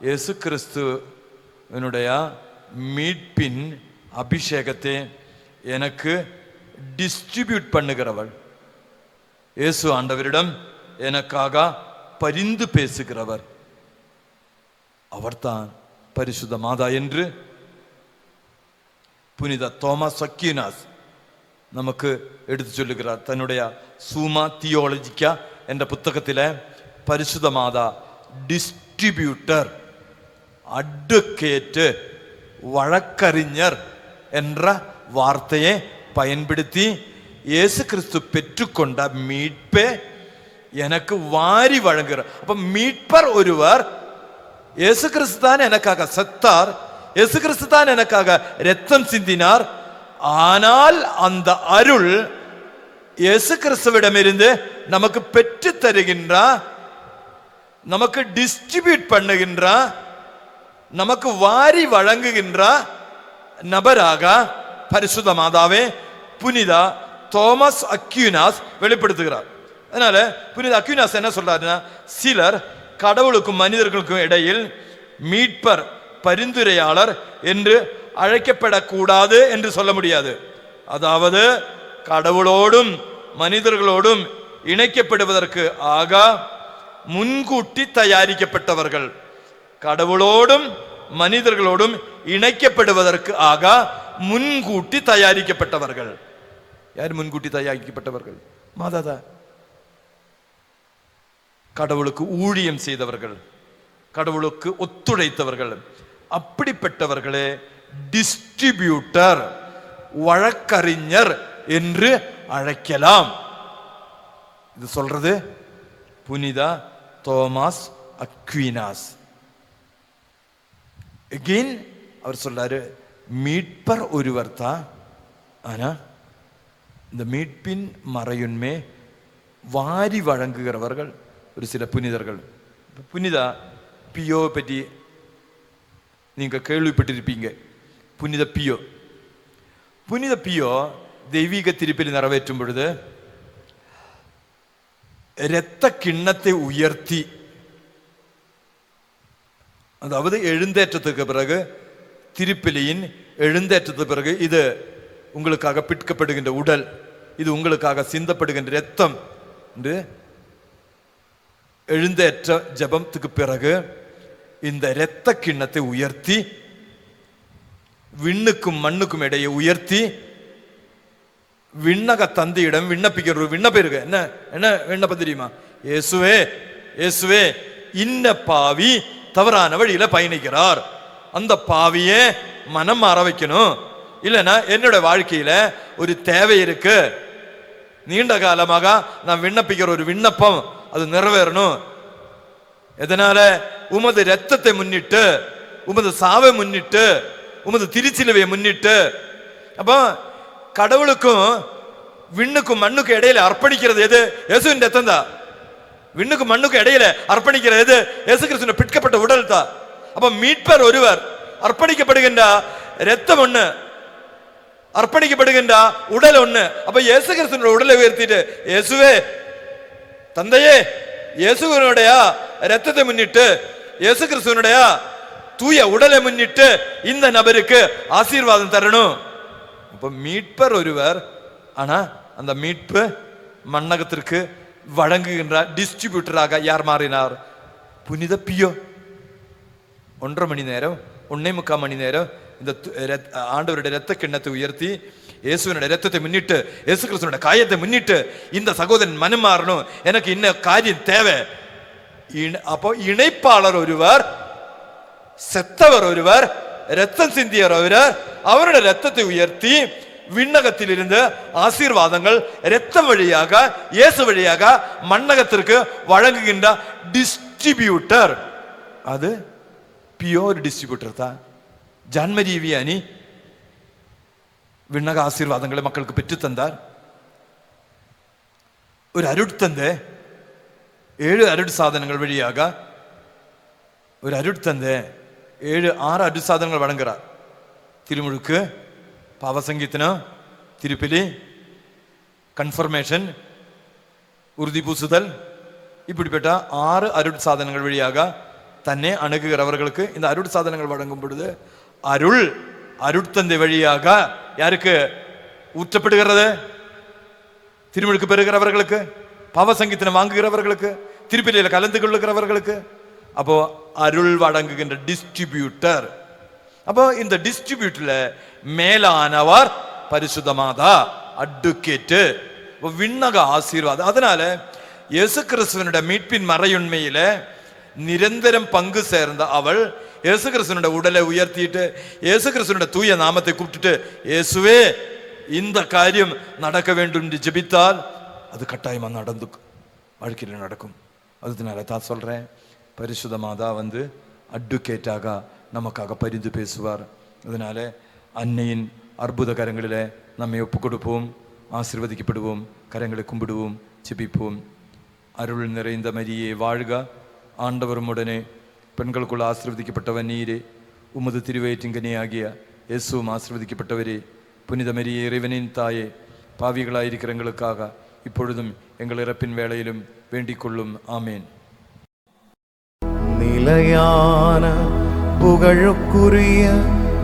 இயேசு கிறிஸ்துவனுடைய மீட்பின் அபிஷேகத்தை எனக்கு டிஸ்ட்ரிபியூட் பண்ணுகிறவர் இயேசு ஆண்டவரிடம் எனக்காக பரிந்து பேசுகிறவர், அவர்தான் பரிசுத்த மாதா என்று புனித தோமஸ் அக்வீனாஸ் நமக்கு எடுத்து சொல்லுகிறார். தன்னுடைய சூமா தியோலஜிக்கா என்ற புத்தகத்தில பரிசுத்த மாதா டிஸ்ட்ரிபியூட்டர், அட்வொகேட், வழக்கறிஞர் என்ற வார்த்தையை பயன்படுத்தி இயேசு கிறிஸ்து பெற்றுக்கொண்ட மீட்பை எனக்கு வாரி வழங்குகிறார். அப்ப மீட்பர் ஒருவர், இயேசு கிறிஸ்து தான் எனக்காக செத்தார், இயேசு கிறிஸ்து தான் எனக்காக ரத்தம் சிந்தினார். ஆனால் அந்த அருள் இயேசு கிறிஸ்துவிடமிருந்து நமக்கு பெற்று தருகின்ற, நமக்கு டிஸ்ட்ரிபியூட் பண்ணுகின்ற, நமக்கு வாரி வழங்குகின்ற நபராக பரிசுத்த மாதாவே புனித தோமஸ் அக்வீனாஸ் வெளிப்படுத்துகிறார். அதனால புனித அக்வீனாஸ் என்ன சொல்றாருன்னா, சிலர் கடவுளுக்கும் மனிதர்களுக்கும் இடையில் மீட்பர், பரிந்துரையாளர் என்று அழைக்கப்படக்கூடாது என்று சொல்ல முடியாது. அதாவது கடவுளோடும் மனிதர்களோடும் இணைக்கப்படுவதற்கு ஆக முன்கூட்டி தயாரிக்கப்பட்டவர்கள், கடவுளோடும் மனிதர்களோடும் இணைக்கப்படுவதற்கு ஆக முன்கூட்டி தயாரிக்கப்பட்டவர்கள். யார் முன்கூட்டி தயாரிக்கப்பட்டவர்கள்? மாதாதா. கடவுளுக்கு ஊழியம் செய்தவர்கள், கடவுளுக்கு ஒத்துழைத்தவர்கள், அப்படிப்பட்டவர்களே டிஸ்ட்ரிபியூட்டர், வழக்கறிஞர் என்று அழைக்கலாம். இது சொல்றது புனித தோமஸ் அக்வீனாஸ். எகெயின் அவர் சொல்றாரு, மீட்பர் ஒருவர் தான், ஆனா இந்த மீட்பின் மறையுண்மை வாரி வழங்குகிறவர்கள் ஒரு சில புனிதர்கள். புனித பியோ பற்றி நீங்க கேள்விப்பட்டிருப்பீங்க. புனித பியோ, புனித பியோ தெய்வீக திருப்பலி நிறைவேற்றும் பொழுது இரத்த கிண்ணத்தை உயர்த்தி, அதாவது எழுந்தேற்றத்துக்கு பிறகு, திருப்பலியின் எழுந்தேற்றத்துக்கு பிறகு, இது உங்களுக்காக பிற்கப்படுகின்ற உடல், இது உங்களுக்காக சிந்தப்படுகின்ற இரத்தம் என்று எழுந்தேற்ற ஜபத்துக்கு பிறகு இந்த இரத்த கிண்ணத்தை உயர்த்தி, விண்ணுக்கும் மண்ணுக்கும் இடையே உயர்த்தி, விண்ணக தந்தையிடம் விண்ணப்பிக்கிற ஒரு விண்ணப்பம் இருக்கு. என்ன என்ன விண்ணப்பம் தெரியுமா? இயேசுவே, இயேசுவே, இன்ன பாவி தவறான வழியில பயணிக்கிறார், அந்த பாவியே மனம் மாற வைக்கணும். இல்லைன்னா என்னோட வாழ்க்கையில ஒரு தேவை இருக்கு, நீண்ட காலமாக நான் விண்ணப்பிக்கிற ஒரு விண்ணப்பம் அது நிறைவேறணும். எதனால? உமது ரத்தத்தை முன்னிட்டு, உமது சாவை முன்னிட்டு, உமது திருச்சிலுவையை முன்னிட்டு. அப்போ கடவுளுக்கும் விண்ணுக்கும் மண்ணுக்கும் இடையில அர்ப்பணிக்கிறது எது? இயேசுவின் ரத்தம் தான். விண்ணுக்கும் மண்ணுக்கும் இடையில அர்ப்பணிக்கிறது எது? இயேசு கிறிஸ்துவின் பிற்கப்பட்ட உடல் தான். அப்ப மீட்பர் ஒருவர், அர்ப்பணிக்கப்படுகின்ற ரத்தம் ஒண்ணு, அர்ப்பணிக்கப்படுகின்ற உடல் ஒண்ணு. அப்ப இயேசு கிறிஸ்துவின் உடலை உயர்த்திட்டு, இயேசுவே தந்தையே, இயேசுவினுடைய ரத்தத்தை முன்னிட்டு, இயேசு கிறிஸ்துவினுடைய தூய உடலை முன்னிட்டு இந்த நபருக்கு ஆசீர்வாதம் தரணும். இப்ப மீட்பர் ஒருவர், ஆனா அந்த மீட்பு மண்ணகத்திற்கு வழங்குகின்ற டிஸ்ட்ரிபியூட்டராக யார் மாறினார்? புனித பியோ. 1.5 மணி நேரம், 1.25 மணி நேரம் இந்த ஆண்டவருடைய இரத்த கிண்ணத்தை உயர்த்தி, இயேசுவினுடைய இரத்தத்தை முன்னிட்டு, இயேசு கிறிஸ்துவினுடைய காயத்தை முன்னிட்டு, இந்த சகோதரன் மனம் மாறணும், எனக்கு இன்ன காரியம் தேவை. அப்போ இணைப்பாளர் ஒருவர், செத்தவர் ஒருவர், ரத்தம் சிந்தியவர் ஒருவர், அவருடைய ரத்தத்தை உயர்த்தி விண்ணகத்தில் இருந்து ஆசீர்வாதங்கள் இரத்தம் வழியாக, இயேசு வழியாக மண்ணகத்திற்கு வழங்குகின்ற டிஸ்ட்ரிபியூட்டர், அது பியோர் டிஸ்ட்ரிபியூட்டர் தான். ஜான்மரி வியானி விண்ணக ஆசீர்வாதங்களை மக்களுக்கு பெற்று தந்தார். ஒரு அருட்தந்தை 7 அருட் சாதனங்கள் வழியாக ஒரு அருட்தந்தை 6 அருட் சாதனங்கள் வழங்குகிறார். திருமுழுக்கு, பாவசங்கீதனம், திருப்பலி, கன்ஃபர்மேஷன், உறுதி பூசுதல், இப்படிப்பட்ட 6 அருட் சாதனங்கள் வழியாக தன்னை அணுகுகிறவர்களுக்கு இந்த அருட் சாதனங்கள் வழங்கும் பொழுது அருட்தந்தை வழியாக யாருக்கு ஊற்றப்படுகிறது? திருமுழுக்கு பெறுகிறவர்களுக்கு, பாவசங்கீதனம் வாங்குகிறவர்களுக்கு, திருப்பலியில் கலந்து கொள்ளுகிறவர்களுக்கு. அப்போ அருள் வழங்குகின்ற டிஸ்ட்ரிபியூட்டர். அப்போ இந்த டிஸ்ட்ரிபியூட்டர்ல மேலானவர் பரிசுத்த மாதா, அட்வொகேட், விண்ணக ஆசீர்வாதம். அதனால இயேசு கிறிஸ்துவனுடைய மீட்பின் மறையுண்மையில நிரந்தரம் பங்கு சேர்ந்த அவள் இயேசு கிறிஸ்துவனுடைய உடலை உயர்த்திட்டு இயேசு கிறிஸ்துவனுடைய தூய நாமத்தை கூப்பிட்டுட்டு, இயேசுவே இந்த காரியம் நடக்க வேண்டும் என்று ஜெபித்தால் அது கட்டாயமா நடந்து வாழ்க்கையில் நடக்கும். அதனால தான் சொல்றேன், பரிசுத்த மாதா அட்வொகேட்டாக நமக்காக பரிந்து பேசுவார். அதனால அன்னையின் அற்புத கரங்களில் நம்மை ஒப்பு கொடுப்போம், ஆசீர்வதிக்கப்படுவோம், கரங்களை கும்பிடுவோம், ஜெபிப்போம். அருள் நிறைந்த மரியே வாழ்க, ஆண்டவரும் உடனே பெண்களுக்குள் ஆசீர்வதிக்கப்பட்டவர் நீரே, உமது திருவயிற்றிங்கனே ஆகிய இயேசுவும் ஆசீர்வதிக்கப்பட்டவரே. புனித மரியே, இறைவனின் தாயே, பாவிகளாயிருக்கிற எங்களுக்காக இப்பொழுதும் எங்கள் இறப்பின் வேளையிலும் வேண்டிக் கொள்ளும். ஆமேன். நிலையான புகழுக்குரிய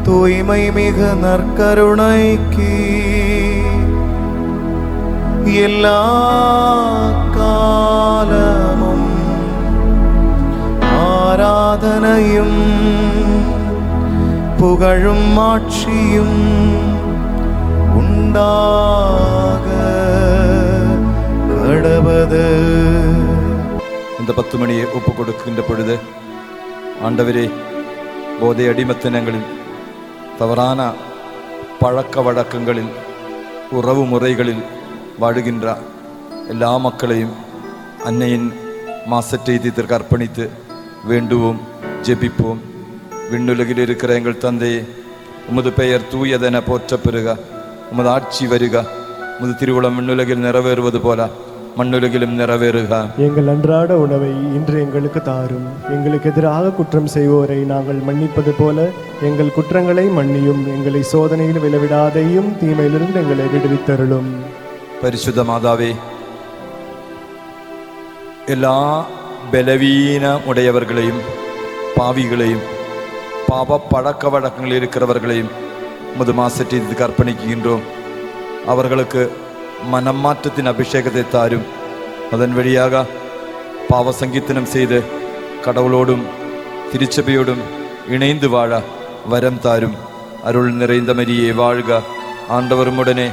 தூய்மை மிக நற்கருணைக்கு எல்லா காலமும் ஆராதனையும் புகழும் ஆட்சியும் உண்டாக கடவது. இந்த 10 மணியை ஒப்பு கொடுக்கின்ற பொழுது, ஆண்டவரே, போதை அடிமத்தனங்களில், தவறான பழக்க வழக்கங்களில், உறவு முறைகளில் வாழுகின்ற எல்லா மக்களையும் அன்னையின் மாசற்ற இதயத்திற்கு அர்ப்பணித்து வேண்டுவோம், ஜெபிப்போம். விண்ணுலகில் இருக்கிற எங்கள் தந்தையே, உமது பெயர் தூயதென போற்ற பெறுக, உமது ஆட்சி வருக, உமது திருவுளம் விண்ணுலகில் நிறைவேறுவது போல மண்ணுலகிலும் நிறைவேறுக. எங்கள் அன்றாட உணவை இன்று எங்களுக்கு தாரும். எங்களுக்கு எதிராக குற்றம் செய்வோரை நாங்கள் மன்னிப்பது போல எங்கள் குற்றங்களை மன்னியும். எங்களை சோதனையில் விளைவிடாதையும் தீமையிலிருந்து எங்களை விடுவித்தருளும். பரிசுத்த மாதாவே, எல்லா பலவீன உடையவர்களையும், பாவிகளையும், பாவ பழக்க வழக்கங்கள் இருக்கிறவர்களையும் உமது மாசற்றத்துக்கு அர்ப்பணிக்கின்றோம். அவர்களுக்கு மனமாற்றத்தின் அபிஷேகத்தை தாரும். அதன் வழியாக பாவசங்கீதனம் செய்து கடவுளோடும் திருச்சபையோடும் இணைந்து வாழ வரம் தாரும். அருள் நிறைந்த மரியே வாழ்க, ஆண்டவரும் உடனே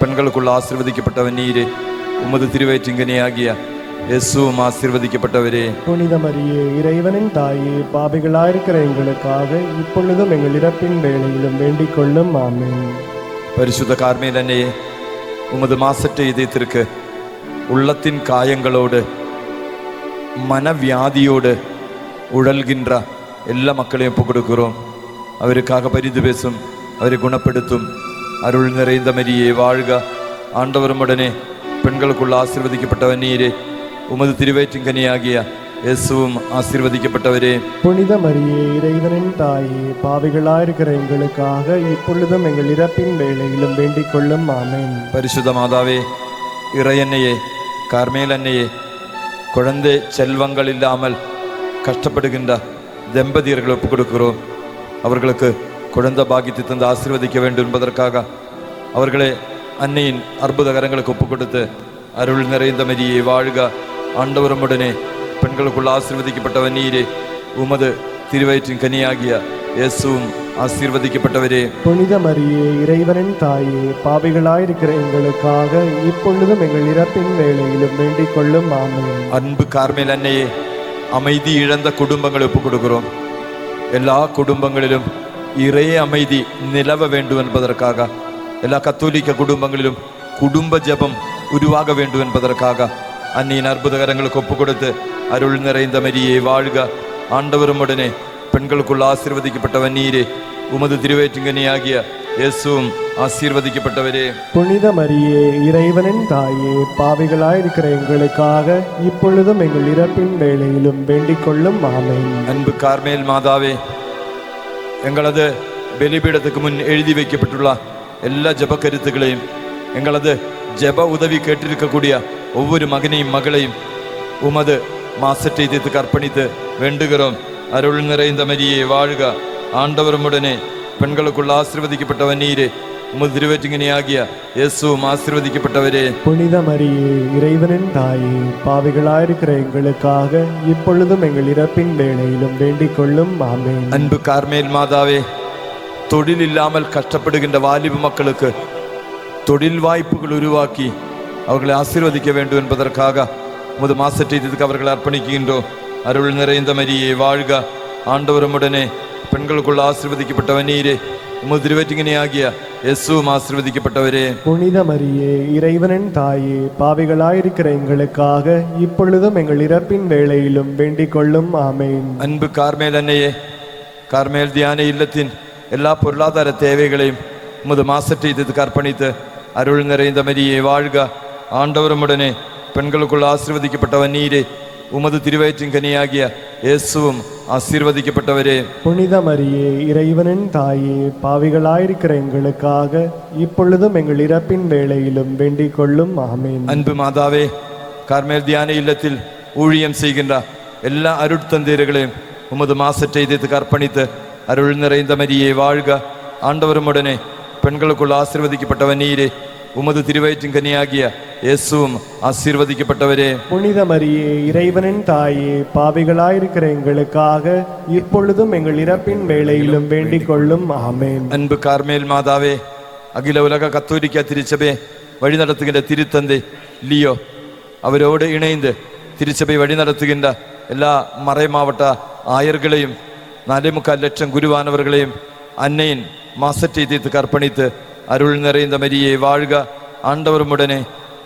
பெண்களுக்குள் ஆசீர்வதிக்கப்பட்டவன் நீரே, உமது திருவயிற்றிங்கனே ஆகிய இயேசுவும் ஆசீர்வதிக்கப்பட்டவரே. புனித மரியே, இறைவனின் தாயே, பாவிகளாயிருக்கிற எங்களுக்காக இப்பொழுதும் எங்கள் இறப்பின் வேளையிலும் வேண்டிக் கொள்ளும். ஆமென். பரிசுத்த கார்மேல் அன்னையே, உமது மாசற்ற இதயத்திற்கு உள்ளத்தின் காயங்களோடு மனவியாதியோடு உழல்கின்ற எல்லா மக்களையும் ஒப்புக் கொடுக்கிறோம். அவருக்காக பரிந்து பேசும், அவரை குணப்படுத்தும். அருள் நிறைந்த மரியே வாழ்க, ஆண்டவரும் உடனே பெண்களுக்குள் ஆசீர்வதிக்கப்பட்டவர் நீரே, உமது திருவயிற்றிங்கனியாகிய இயேசுவும் ஆசீர்வதிக்கப்பட்டவரே. புனித மரியே, இறைவனின் தாயே, பாவிகளாயிருக்கிற எங்களுக்காக இப்பொழுதும் எங்கள் இறப்பின் வேளையிலும் வேண்டிக் கொள்ளும். ஆமென். பரிசுத்த மாதாவே, இறையன்னையே, கார்மேல் அன்னையே, குழந்தை செல்வங்கள் இல்லாமல் கஷ்டப்படுகின்ற தம்பதியர்களை ஒப்புக் கொடுக்கிறோம். அவர்களுக்கு குழந்தை பாக்கியத்தை தந்து ஆசீர்வதிக்க வேண்டும் என்பதற்காக அவர்களை அன்னையின் அற்புத கரங்களுக்கு ஒப்புக் கொடுத்து, அருள் நிறைந்த மரியே வாழ்க, ஆண்டவரும் உடனே பெண்களுக்குள் ஆசீர்வதிக்கப்பட்டவர் நீரே, உமது திருவயிற்றின் கனியாகிய இயேசுவும் ஆசீர்வதிக்கப்பட்டவரே. புனித மரியே, இறைவனின் தாயே, பாவிகளாயிருக்கிற எங்களுக்காக இப்பொழுதும் எங்கள் இறப்பின் வேளையிலும் வேண்டிக் கொள்ளும். ஆமென். அன்பு கார்மேல் அன்னையே, அமைதி இழந்த குடும்பங்களை ஒப்புக் கொடுக்கிறோம். எல்லா குடும்பங்களிலும் இறை அமைதி நிலவ வேண்டும் என்பதற்காக, எல்லா கத்தோலிக்க குடும்பங்களிலும் குடும்ப ஜெபம் உருவாக வேண்டும் என்பதற்காக அன்னையின் அற்புத கரங்களுக்கு ஒப்புக் கொடுத்து, அருள் நிறைந்த மரியே வாழ்க, ஆண்டவரும் உடனே பெண்களுக்குள் ஆசீர்வதிக்கப்பட்டவர் நீரே, உமது திருவயிற்றிங்கனியாகிய இயேசுவும் ஆசீர்வதிக்கப்பட்டவரே. புனித மரியே, இறைவனின் தாயே, பாவிகளாயிருக்கிற எங்களுக்காக இப்பொழுதும் எங்கள் இறப்பின் வேளையிலும் வேண்டிக் கொள்ளும். ஆமென். அன்பு கார்மேல் மாதாவே, எங்களது பலிபீடத்துக்கு முன் எழுதி வைக்கப்பட்டுள்ள எல்லா ஜப கருத்துக்களையும், எங்களது ஜப உதவி கேட்டிருக்கக்கூடிய ஒவ்வொரு மகனையும் மகளையும் உமது மாசற்றை தீர்த்துக்கு அர்ப்பணித்து வேண்டுகிறோம். அருள் நிறைந்த மரியே வாழ்க, ஆண்டவருமுடனே பெண்களுக்குள்ள ஆசீர்வதிக்கப்பட்டவ நீரே, உமது திருவற்றிங்கனியாகிய இயேசுவும் ஆசீர்வதிக்கப்பட்டவரே. புனித மரியே, இறைவனின் தாயே, பாவிகளாயிருக்கிற எங்களுக்காக இப்பொழுதும் எங்கள் இறப்பின் வேளையிலும் வேண்டிக் கொள்ளும். ஆமென். அன்பு கார்மேல் மாதாவே, தொழில் இல்லாமல் கஷ்டப்படுகின்ற வாலிப மக்களுக்கு தொழில் வாய்ப்புகள் உருவாக்கி அவர்களை ஆசீர்வதிக்க வேண்டும் என்பதற்காக உமது மாசற்றை தீர்த்துக்கு அவர்களை அர்ப்பணிக்கின்றோம். அருள் நிறைந்த மரியே வாழ்க, ஆண்டவருமுடனே பெண்களுக்குள்ள ஆசீர்வதிக்கப்பட்டவ நீரே, உமது திருவற்றிங்கனியாகிய இயேசுவும் ஆசீர்வதிக்கப்பட்டவரே. புனித மரியே, இறைவனின் தாயே, பாவிகளாயிருக்கிற எங்களுக்காக இப்பொழுதும் எங்கள் இறப்பின் வேளையிலும் வேண்டிக் கொள்ளும். ஆமென். அன்பு கார்மேல் அன்னையே, கார்மேல் தியான இல்லத்தின் எல்லா பொருளாதார தேவைகளையும் உமது மாசற்றை தீர்த்துக்கு அர்ப்பணித்து அருள் நிறைந்த மரியே வாழ்க, ஆண்டவருமுடனே பெண்களுக்குள்ள ஆசீர்வதிக்கப்பட்டவ நீரே, உமது திருவயிற்றின் கனியாகிய இயேசுவும் ஆசீர்வதிக்கப்பட்டவரே. புனித மரியே, இறைவனின் தாயே, பாவிகளாயிருக்கிற எங்களுக்காக இப்பொழுதும் எங்கள் இறப்பின் வேளையிலும் வேண்டிக் கொள்ளும். ஆமென். அன்பு மாதாவே, கார்மேல் தியான இல்லத்தில் ஊழியம் செய்கின்ற எல்லா அருட்தந்தீர்களையும் உமது மாசற்றை தீர்த்துக்கு அர்ப்பணித்து அருள் நிறைந்த மரியே வாழ்க, ஆண்டவருமுடனே பெண்களுக்குள்ள ஆசீர்வதிக்கப்பட்டவ நீரே, உமது திருவயிற்றின் கனியாகிய இயேசுவும் ஆசீர்வதிக்கப்பட்டவரே. புனித மரியே, இறைவனின் தாயே, பாவிகளாயிருக்கிற எங்களுக்காக இப்பொழுதும் எங்கள் இறப்பின் வேளையிலும் வேண்டிக் கொள்ளும். ஆமென். அன்பு கார்மேல் மாதாவே, அகில உலக கத்தோலிக்க திருச்சபை வழிநடத்துகின்ற திருத்தந்தை லியோ அவரோடு இணைந்து திருச்சபை வழிநடத்துகின்ற எல்லா மறை மாவட்ட ஆயர்களையும் 4.25 லட்சம் குருவானவர்களையும் அன்னையின் மாசற்றை தீர்த்துக்கு அர்ப்பணித்து அருள் நிறைந்த மரியே வாழ்க, ஆண்டவருமுடனே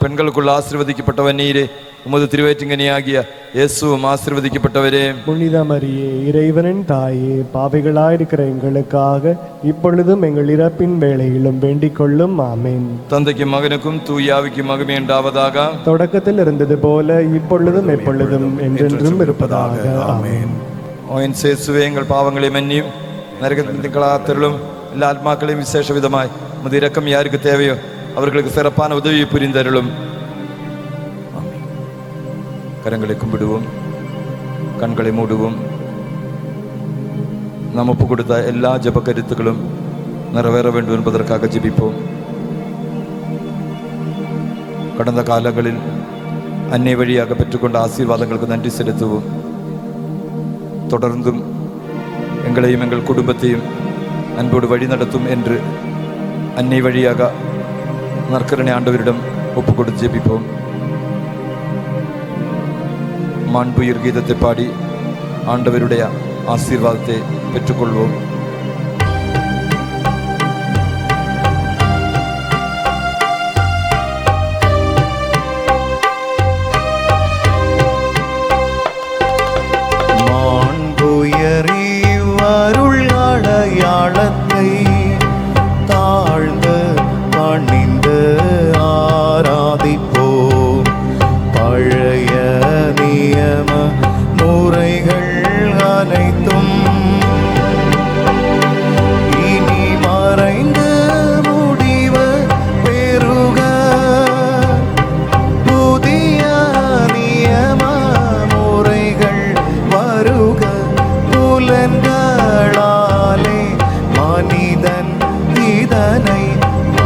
பெண்களுக்குள்ள ஆசீர்வதிக்கப்பட்டவ நீரே, உமது திருவயிற்றிங்கனியாகிய இயேசுவும் ஆசீர்வதிக்கப்பட்டவரே. புனித மரியே, இறைவனின் தாயே, பாவிகளாயிருக்கிற எங்களுக்காக இப்பொழுதும் எங்கள் இறப்பின் வேளையிலும் வேண்டிக் கொள்ளும். ஆமென். தந்தைக்கும் மகனுக்கும் தூயாவிக்கும் மகிமை உண்டாவதாக. தொடக்கத்தில் இருந்தது போல இப்பொழுதும் எப்பொழுதும் என்றென்றும் இருப்பதாக. ஆமென். ஓயின் சேசுவே, எங்கள் பாவங்களை மன்னியும், நரகத்தின் கலாத்தருளும் எல்லா ஆத்மாக்களையும் விசேஷ விதமாய் உமது இரக்கம் யாருக்கு தேவையோ அவர்களுக்கு சிறப்பான உதவியை புரிந்தருளும். கரங்களை கும்பிடுவோம், கண்களை மூடுவோம். நாம் ஒப்பு கொடுத்த எல்லா ஜப கருத்துக்களும் நிறைவேற வேண்டும் என்பதற்காக ஜெபிப்போம். கடந்த காலங்களில் அன்னை வழியாக பெற்றுக்கொண்ட ஆசீர்வாதங்களுக்கு நன்றி செலுத்துவோம். தொடர்ந்தும் எங்களையும் எங்கள் குடும்பத்தையும் அன்போடு வழி நடத்தும் என்று அன்னை வழியாக நற்கருணை ஆண்டவரிடம் ஒப்பு கொடுத்து ஜெபிப்போம். மாண்புயிர் கீதத்தை பாடி ஆண்டவருடைய ஆசீர்வாதத்தை பெற்றுக்கொள்வோம். அருள் அடையாளத்தை தாழ்ந்து பணிந்து ஆராதிப்போம். பழைய நியம முறைகள் அனைத்தும் இனி மறைந்து முடிவு பெறுக. புதிய நியம முறைகள் வருக. புலன்களாலே மனிதன் இதனை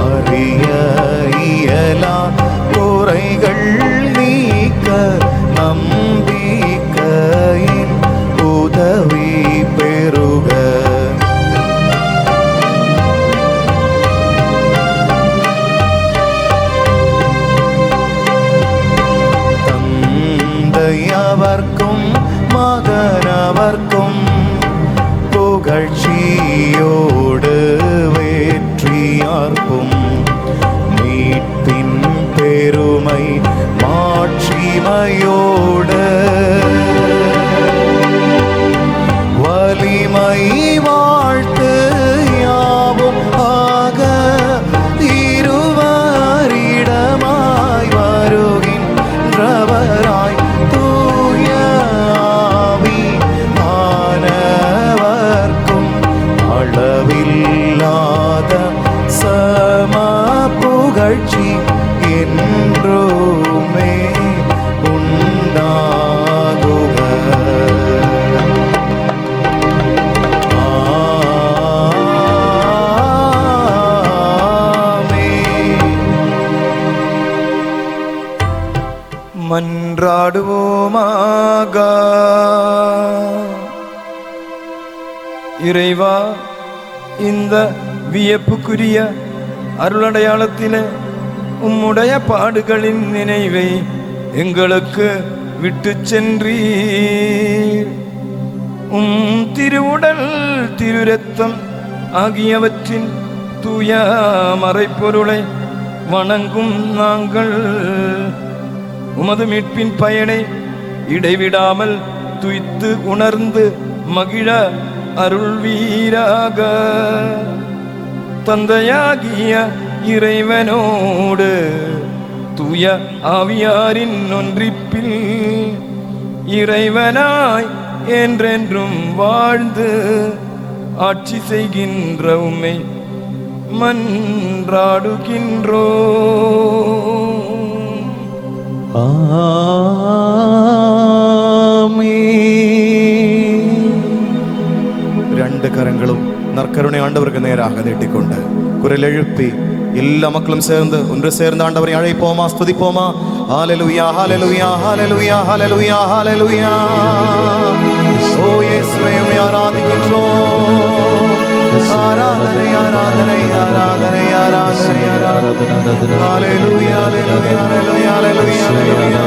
அறிய இயலா. குறைகள் நீக்க நம்பிக்கையின் உதவி பெறுக. தந்தையவர்க்கும் மகனவர்க்கும் புகழ்ச்சியோடு வேற்றியார்க்கும் மீட்பின் பெருமை மாட்சிமையோடு வலிமை வாழ்த்து யாவும் ஆக இறைவா, இந்த வியப்புக்குரிய அருளடையாளத்திலே உம்முடைய பாடுகளின் நினைவை எங்களுக்கு விட்டு சென்றீர். உம் திருவுடல் திருரத்தம் ஆகியவற்றின் தூய மறைப்பொருளை வணங்கும் நாங்கள் உமது மீட்பின் பயனை இடைவிடாமல் துய்த்து உணர்ந்து மகிழ அருள்வீராக. தந்தையாகிய இறைவனோடு தூய ஆவியாரின் ஒன்றிப்பில் இறைவனாய் என்றென்றும் வாழ்ந்து ஆட்சி செய்கின்ற உம்மை மன்றாடுகின்றோம். രണ്ട് കരങ്ങളും നற்கருணை ஆண்டவருக்கு நேராக நீட்டிக்கொண்டு குரல் எழுப்பி எல்லா மக்களும் சேர்ந்து ஒன்று சேர்ந்து ஆண்டவரை அழைப்போமா, ஸ்துதிப்போமா. ஹalleluya ஹalleluya ஹalleluya ஹalleluya ஹalleluya. ஓ இயேசுவே, உம்மை ஆராதிக்கின்றோம். ஆராதனை ஆராதனை ஆராதனை ஆராதனை ஆராதனை. ஹalleluya ஹalleluya ஹalleluya ஹalleluya.